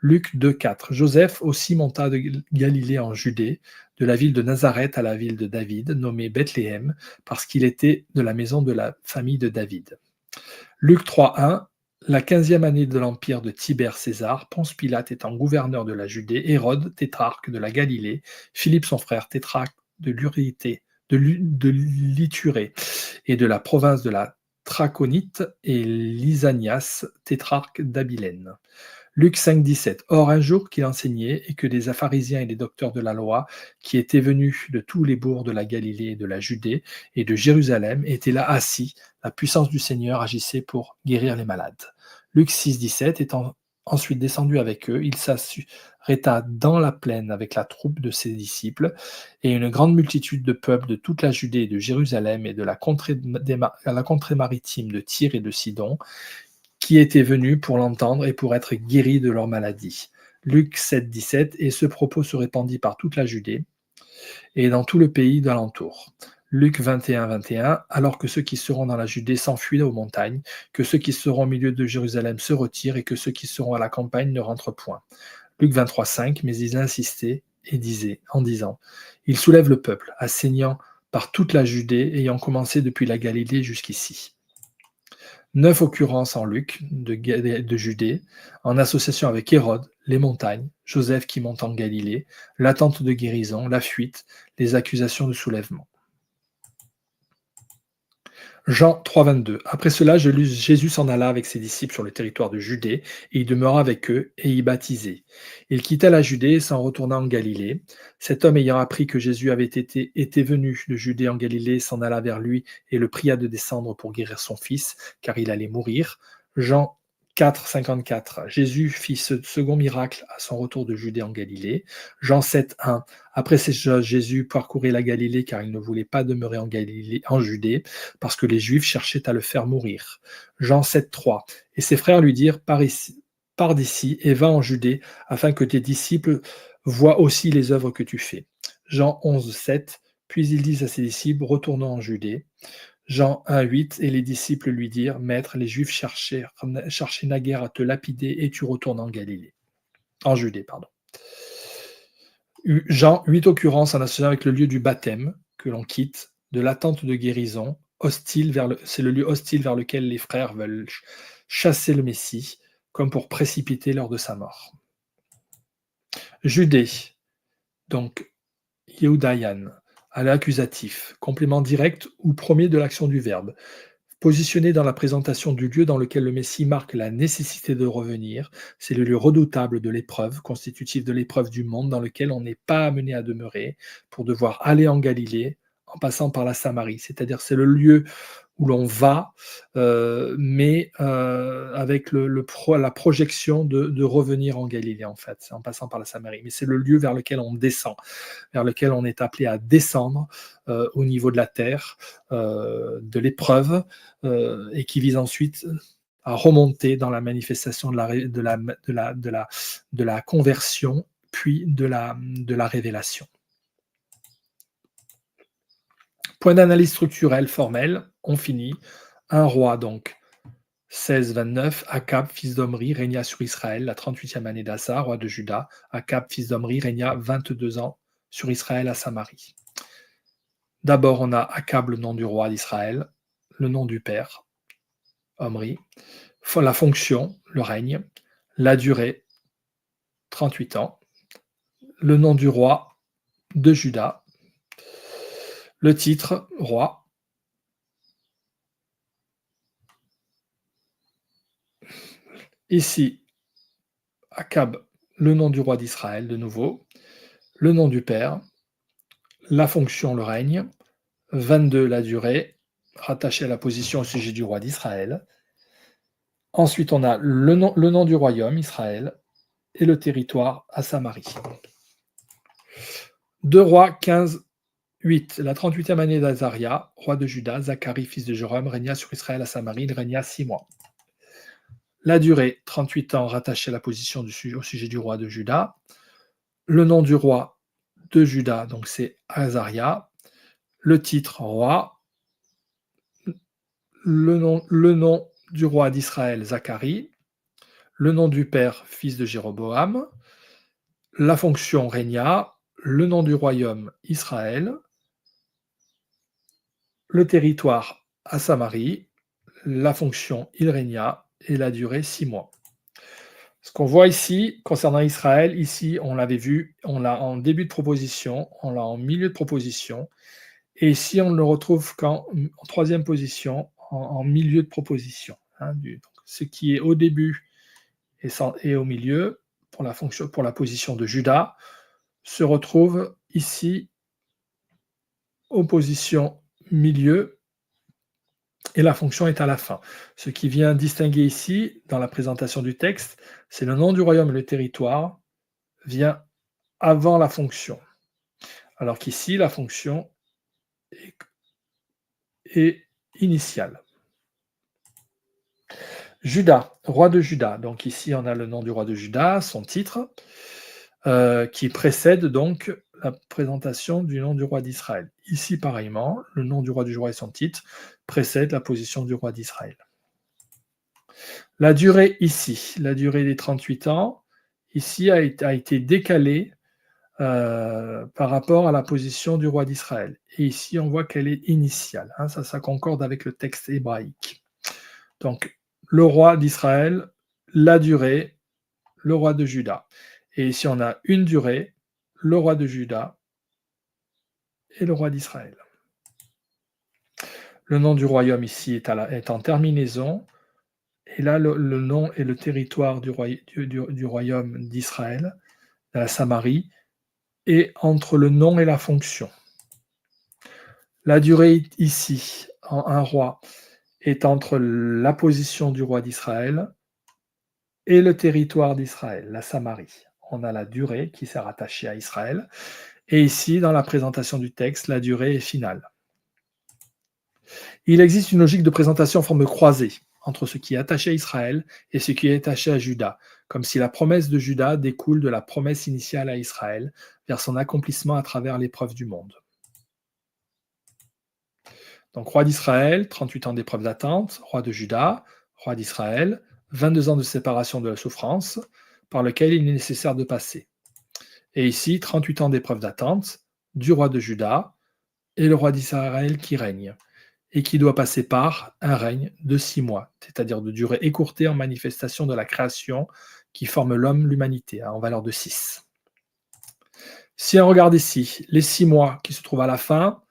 Luc 2, 4. Joseph aussi monta de Galilée en Judée, de la ville de Nazareth à la ville de David, nommée Bethléem, parce qu'il était de la maison de la famille de David. Luc 3, 1. La 15e année de l'empire de Tibère César, Ponce Pilate étant gouverneur de la Judée, Hérode, tétrarque de la Galilée, Philippe son frère, tétrarque de l'Iturée et de la province de la Traconite et Lysanias, tétrarque d'Abilène. Luc 5,17. Or, un jour qu'il enseignait, et que des pharisiens et des docteurs de la loi, qui étaient venus de tous les bourgs de la Galilée et de la Judée et de Jérusalem, étaient là assis. La puissance du Seigneur agissait pour guérir les malades. Luc 6,17. Étant ensuite descendu avec eux, il s'arrêta dans la plaine avec la troupe de ses disciples, et une grande multitude de peuples de toute la Judée et de Jérusalem et de la contrée maritime de Tyr et de Sidon, qui étaient venus pour l'entendre et pour être guéris de leur maladie. Luc 7,17. Et ce propos se répandit par toute la Judée et dans tout le pays d'alentour. Luc 21,21. Alors que ceux qui seront dans la Judée s'enfuient aux montagnes, que ceux qui seront au milieu de Jérusalem se retirent, et que ceux qui seront à la campagne ne rentrent point. Luc 23,5. Mais ils insistaient et disaient, en disant, il soulève le peuple, assaignant par toute la Judée, ayant commencé depuis la Galilée jusqu'ici. 9 occurrences en Luc de Judée, en association avec Hérode, les montagnes, Joseph qui monte en Galilée, l'attente de guérison, la fuite, les accusations de soulèvement. Jean 3,22. Après cela, Jésus s'en alla avec ses disciples sur le territoire de Judée, et il demeura avec eux, et y baptisait. Il quitta la Judée et s'en retourna en Galilée. Cet homme ayant appris que Jésus avait été venu de Judée en Galilée, s'en alla vers lui et le pria de descendre pour guérir son fils, car il allait mourir. Jean 4,54. Jésus fit ce second miracle à son retour de Judée en Galilée. Jean 7,1. Après ces choses, Jésus parcourait la Galilée, car il ne voulait pas demeurer en Judée, parce que les Juifs cherchaient à le faire mourir. Jean 7,3. Et ses frères lui dirent, pars d'ici et va en Judée, afin que tes disciples voient aussi les œuvres que tu fais. Jean 11,7. Puis il dit à ses disciples, retournons en Judée. Jean 1,8. Et les disciples lui dirent, Maître, les Juifs cherchaient naguère à te lapider, et tu retournes en Judée. Jean, 8 occurrences en associant avec le lieu du baptême, que l'on quitte, de l'attente de guérison, c'est le lieu hostile vers lequel les frères veulent chasser le Messie, comme pour précipiter l'heure de sa mort. Judée, donc Yehudayan, à l'accusatif, complément direct ou premier de l'action du verbe. Positionné dans la présentation du lieu dans lequel le Messie marque la nécessité de revenir, c'est le lieu redoutable de l'épreuve, constitutif de l'épreuve du monde dans lequel on n'est pas amené à demeurer pour devoir aller en Galilée en passant par la Samarie. C'est-à-dire c'est le lieu où l'on va, mais avec la projection de revenir en Galilée, en fait, en passant par la Samarie. Mais c'est le lieu vers lequel on descend, vers lequel on est appelé à descendre au niveau de la terre, de l'épreuve, et qui vise ensuite à remonter dans la manifestation de la conversion, puis de la révélation. Point d'analyse structurelle formelle, on finit. Un roi, donc, 16-29, Akab, fils d'Omri, régna sur Israël la 38e année d'Asa, roi de Juda. Akab, fils d'Omri, régna 22 ans sur Israël à Samarie. D'abord, on a Akab, le nom du roi d'Israël, le nom du père, Omri, la fonction, le règne, la durée, 38 ans, le nom du roi de Juda, le titre, roi, ici, Akab, le nom du roi d'Israël, de nouveau, le nom du père, la fonction, le règne, 22, la durée, rattaché à la position au sujet du roi d'Israël. Ensuite, on a le nom du royaume, Israël, et le territoire à Samarie. 2 rois 15-8. La 38e année d'Azaria, roi de Juda, Zacharie, fils de Joram, régna sur Israël à Samarie, il régna 6 mois. La durée, 38 ans, rattachée à la position au sujet du roi de Juda. Le nom du roi de Juda, donc c'est Azaria. Le titre, roi. Le nom du roi d'Israël, Zacharie. Le nom du père, fils de Jéroboam. La fonction, régna. Le nom du royaume, Israël. Le territoire, à Samarie. La fonction, il régna. Et la durée, 6 mois. Ce qu'on voit ici, concernant Israël, ici, on l'avait vu, on l'a en début de proposition, on l'a en milieu de proposition, et ici, on ne le retrouve qu'en troisième position, en milieu de proposition, hein, donc ce qui est au début et au milieu, pour la position de Juda, se retrouve ici aux positions milieu et la fonction est à la fin. Ce qui vient distinguer ici, dans la présentation du texte, c'est le nom du royaume et le territoire vient avant la fonction. Alors qu'ici, la fonction est initiale. Juda, roi de Juda. Donc ici, on a le nom du roi de Juda, son titre, qui précède donc la présentation du nom du roi d'Israël. Ici, pareillement, le nom du roi du roi et son titre précèdent la position du roi d'Israël. La durée ici, la durée des 38 ans, ici a été décalée par rapport à la position du roi d'Israël. Et ici, on voit qu'elle est initiale. Hein, ça concorde avec le texte hébraïque. Donc, le roi d'Israël, la durée, le roi de Juda. Et ici, on a une durée, le roi de Juda et le roi d'Israël. Le nom du royaume ici est en terminaison. Et là, le nom et le territoire du royaume d'Israël, la Samarie, est entre le nom et la fonction. La durée ici, en un roi, est entre la position du roi d'Israël et le territoire d'Israël, la Samarie. On a la durée qui s'est rattachée à Israël. Et ici, dans la présentation du texte, la durée est finale. Il existe une logique de présentation en forme croisée entre ce qui est attaché à Israël et ce qui est attaché à Juda, comme si la promesse de Juda découle de la promesse initiale à Israël vers son accomplissement à travers l'épreuve du monde. Donc, roi d'Israël, 38 ans d'épreuve d'attente, roi de Juda, roi d'Israël, 22 ans de séparation de la souffrance, par lequel il est nécessaire de passer. Et ici, 38 ans d'épreuve d'attente, du roi de Juda, et le roi d'Israël qui règne, et qui doit passer par un règne de 6 mois, c'est-à-dire de durée écourtée en manifestation de la création qui forme l'homme, l'humanité, en valeur de 6. Si on regarde ici, les 6 mois qui se trouvent à la fin,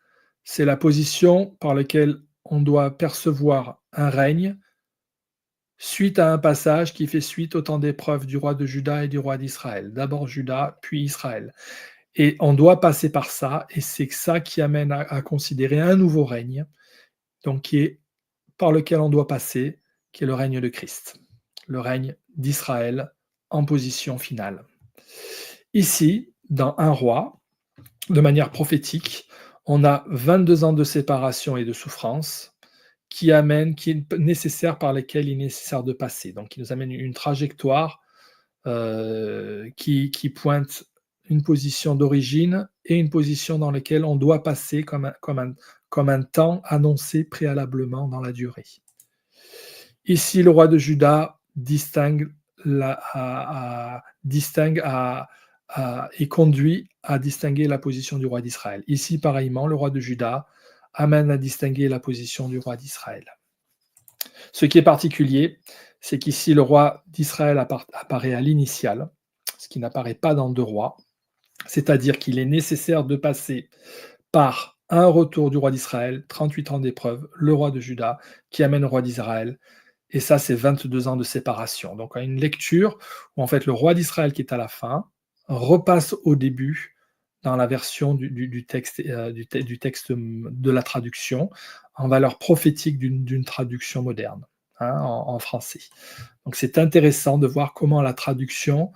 c'est la position par laquelle on doit percevoir un règne suite à un passage qui fait suite au temps d'épreuve du roi de Juda et du roi d'Israël. D'abord Juda, puis Israël. Et on doit passer par ça, et c'est ça qui amène à considérer un nouveau règne, donc qui est par lequel on doit passer, qui est le règne de Christ, le règne d'Israël en position finale. Ici, dans un roi, de manière prophétique, on a 22 ans de séparation et de souffrance qui est nécessaire par lesquels il est nécessaire de passer. Donc, il nous amène une trajectoire qui pointe une position d'origine et une position dans laquelle on doit passer comme un temps annoncé préalablement dans la durée. Ici, le roi de Juda est conduit à distinguer la position du roi d'Israël. Ici, pareillement, le roi de Juda amène à distinguer la position du roi d'Israël. Ce qui est particulier, c'est qu'ici, le roi d'Israël apparaît à l'initiale, ce qui n'apparaît pas dans deux rois, c'est-à-dire qu'il est nécessaire de passer par un retour du roi d'Israël, 38 ans d'épreuve, le roi de Juda, qui amène le roi d'Israël, et ça, c'est 22 ans de séparation. Donc, on a une lecture où, en fait, le roi d'Israël qui est à la fin repasse au début dans la version du texte de la traduction, en valeur prophétique d'une traduction moderne, hein, en français. Donc, c'est intéressant de voir comment la traduction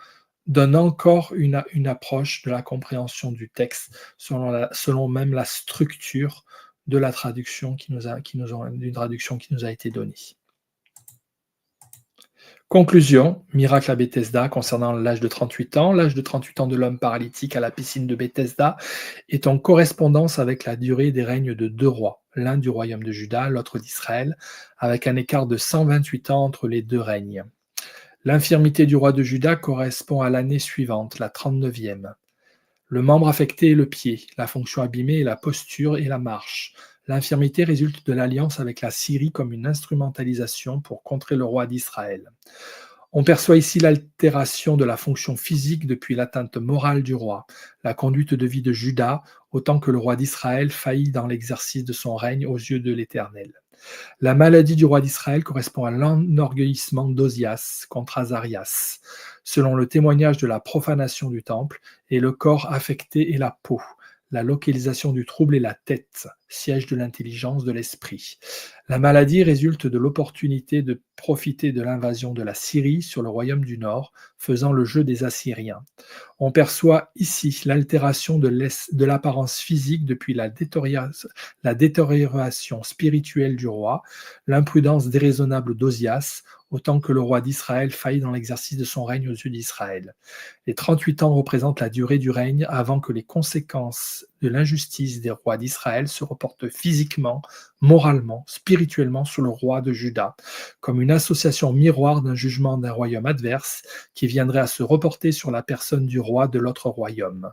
donne encore une approche de la compréhension du texte, selon même la structure de la traduction d'une traduction qui nous a été donnée. Conclusion, miracle à Bethesda concernant l'âge de 38 ans. L'âge de 38 ans de l'homme paralytique à la piscine de Bethesda est en correspondance avec la durée des règnes de deux rois, l'un du royaume de Juda, l'autre d'Israël, avec un écart de 128 ans entre les deux règnes. L'infirmité du roi de Juda correspond à l'année suivante, la 39e. Le membre affecté est le pied, la fonction abîmée est la posture et la marche. L'infirmité résulte de l'alliance avec la Syrie comme une instrumentalisation pour contrer le roi d'Israël. On perçoit ici l'altération de la fonction physique depuis l'atteinte morale du roi, la conduite de vie de Juda autant que le roi d'Israël faillit dans l'exercice de son règne aux yeux de l'Éternel. La maladie du roi d'Israël correspond à l'enorgueillissement d'Ozias contre Azarias, selon le témoignage de la profanation du temple, et le corps affecté est la peau. La localisation du trouble est la tête, siège de l'intelligence de l'esprit. La maladie résulte de l'opportunité de profiter de l'invasion de la Syrie sur le royaume du Nord, faisant le jeu des Assyriens. On perçoit ici l'altération de l'apparence physique depuis la détérioration spirituelle du roi, l'imprudence déraisonnable d'Ozias, autant que le roi d'Israël faillit dans l'exercice de son règne aux yeux d'Israël. Les 38 ans représentent la durée du règne avant que les conséquences de l'injustice des rois d'Israël se reportent physiquement, moralement, spirituellement sur le roi de Juda, comme une association miroir d'un jugement d'un royaume adverse qui viendrait à se reporter sur la personne du roi de l'autre royaume.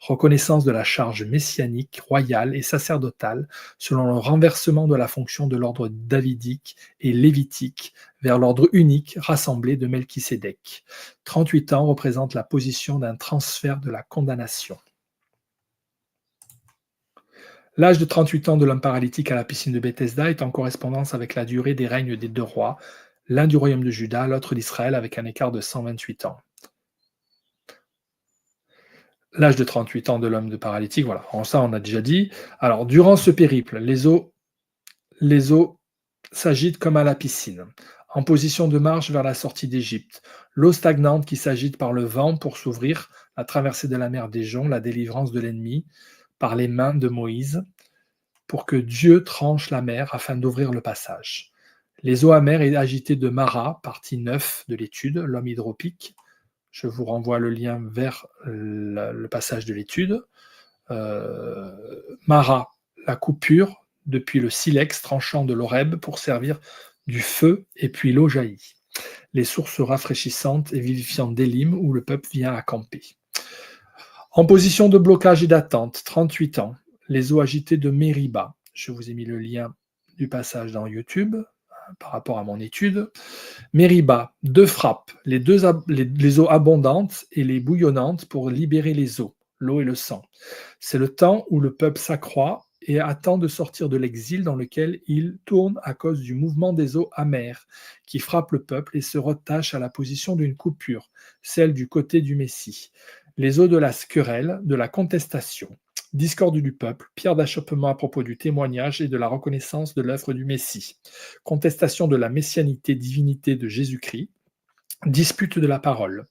Reconnaissance de la charge messianique, royale et sacerdotale selon le renversement de la fonction de l'ordre davidique et lévitique vers l'ordre unique rassemblé de Melchisédek. 38 ans représentent la position d'un transfert de la condamnation. L'âge de 38 ans de l'homme paralytique à la piscine de Bethesda est en correspondance avec la durée des règnes des deux rois, l'un du royaume de Juda, l'autre d'Israël, avec un écart de 128 ans. L'âge de 38 ans de l'homme de paralytique, voilà, ça on a déjà dit. Alors, durant ce périple, les eaux s'agitent comme à la piscine, en position de marche vers la sortie d'Égypte. L'eau stagnante qui s'agite par le vent pour s'ouvrir, la traversée de la mer des joncs, la délivrance de l'ennemi par les mains de Moïse, pour que Dieu tranche la mer afin d'ouvrir le passage. Les eaux amères et agitées de Mara, partie 9 de l'étude, l'homme hydropique. Je vous renvoie le lien vers le passage de l'étude. Mara, la coupure depuis le silex tranchant de l'Horeb pour servir du feu, et puis l'eau jaillit. Les sources rafraîchissantes et vivifiantes d'Élim où le peuple vient à camper. En position de blocage et d'attente, 38 ans, les eaux agitées de Mériba. Je vous ai mis le lien du passage dans YouTube par rapport à mon étude. Mériba, deux frappes, les eaux abondantes et les bouillonnantes pour libérer les eaux, l'eau et le sang. C'est le temps où le peuple s'accroît et attend de sortir de l'exil dans lequel il tourne à cause du mouvement des eaux amères qui frappent le peuple et se rattachent à la position d'une coupure, celle du côté du Messie. Les eaux de la querelle, de la contestation, discorde du peuple, pierre d'achoppement à propos du témoignage et de la reconnaissance de l'œuvre du Messie, contestation de la messianité, divinité de Jésus-Christ, dispute de la parole,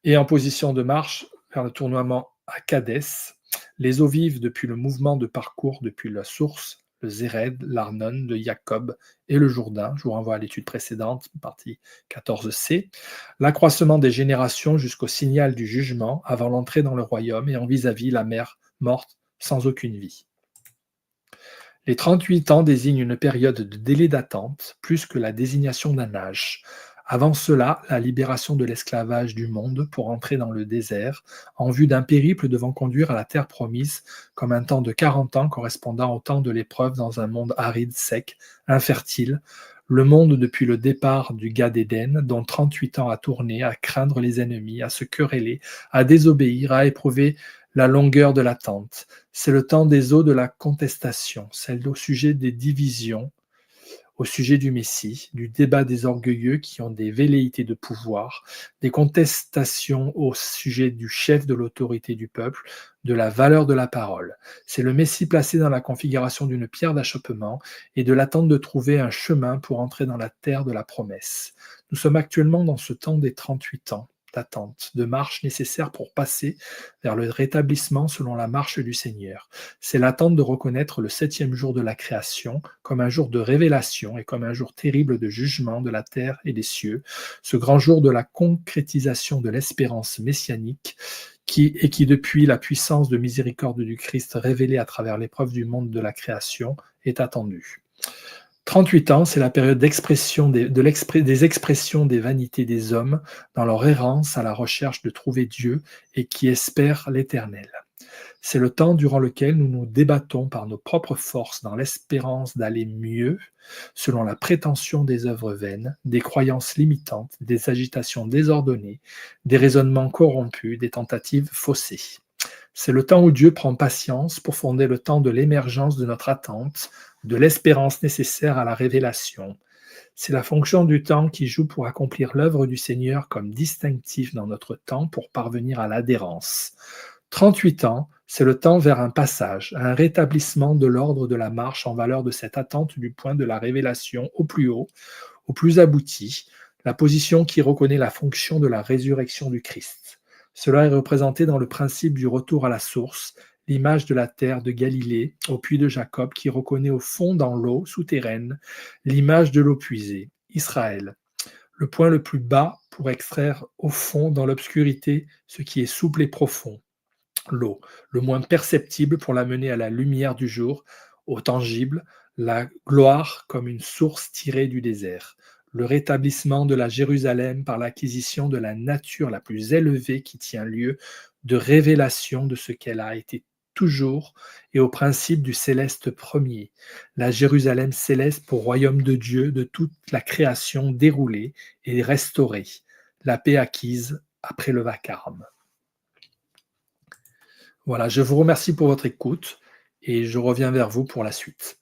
et en position de marche vers le tournoiement à Cadès, les eaux vives depuis le mouvement de parcours depuis la source, le Zéred, l'Arnon de Jacob et le Jourdain, je vous renvoie à l'étude précédente, partie 14c, l'accroissement des générations jusqu'au signal du jugement avant l'entrée dans le royaume et en vis-à-vis la mer morte sans aucune vie. Les 38 ans désignent une période de délai d'attente plus que la désignation d'un âge. Avant cela, la libération de l'esclavage du monde pour entrer dans le désert, en vue d'un périple devant conduire à la terre promise, comme un temps de 40 ans correspondant au temps de l'épreuve dans un monde aride, sec, infertile, le monde depuis le départ du Gan d'Éden, dont 38 ans à tourner, à craindre les ennemis, à se quereller, à désobéir, à éprouver la longueur de l'attente. C'est le temps des eaux de la contestation, celle au sujet des divisions, au sujet du Messie, du débat des orgueilleux qui ont des velléités de pouvoir, des contestations au sujet du chef de l'autorité du peuple, de la valeur de la parole. C'est le Messie placé dans la configuration d'une pierre d'achoppement et de l'attente de trouver un chemin pour entrer dans la terre de la promesse. Nous sommes actuellement dans ce temps des 38 ans d'attente, de marche nécessaire pour passer vers le rétablissement selon la marche du Seigneur. C'est l'attente de reconnaître le 7e jour de la création comme un jour de révélation et comme un jour terrible de jugement de la terre et des cieux, ce grand jour de la concrétisation de l'espérance messianique qui, depuis la puissance de miséricorde du Christ révélée à travers l'épreuve du monde de la création, est attendu. 38 ans, c'est la période d'expression des expressions des vanités des hommes dans leur errance à la recherche de trouver Dieu et qui espèrent l'Éternel. C'est le temps durant lequel nous nous débattons par nos propres forces dans l'espérance d'aller mieux, selon la prétention des œuvres vaines, des croyances limitantes, des agitations désordonnées, des raisonnements corrompus, des tentatives faussées. C'est le temps où Dieu prend patience pour fonder le temps de l'émergence de notre attente, de l'espérance nécessaire à la révélation. C'est la fonction du temps qui joue pour accomplir l'œuvre du Seigneur comme distinctif dans notre temps pour parvenir à l'adhérence. 38 ans, c'est le temps vers un passage, un rétablissement de l'ordre de la marche en valeur de cette attente du point de la révélation au plus haut, au plus abouti, la position qui reconnaît la fonction de la résurrection du Christ. Cela est représenté dans le principe du retour à la source, l'image de la terre de Galilée au puits de Jacob qui reconnaît au fond dans l'eau souterraine l'image de l'eau puisée, Israël. Le point le plus bas pour extraire au fond dans l'obscurité ce qui est souple et profond, l'eau, le moins perceptible pour l'amener à la lumière du jour, au tangible, la gloire comme une source tirée du désert, le rétablissement de la Jérusalem par l'acquisition de la nature la plus élevée qui tient lieu de révélation de ce qu'elle a été toujours et au principe du céleste premier, la Jérusalem céleste pour royaume de Dieu de toute la création déroulée et restaurée, la paix acquise après le vacarme. Voilà, je vous remercie pour votre écoute et je reviens vers vous pour la suite.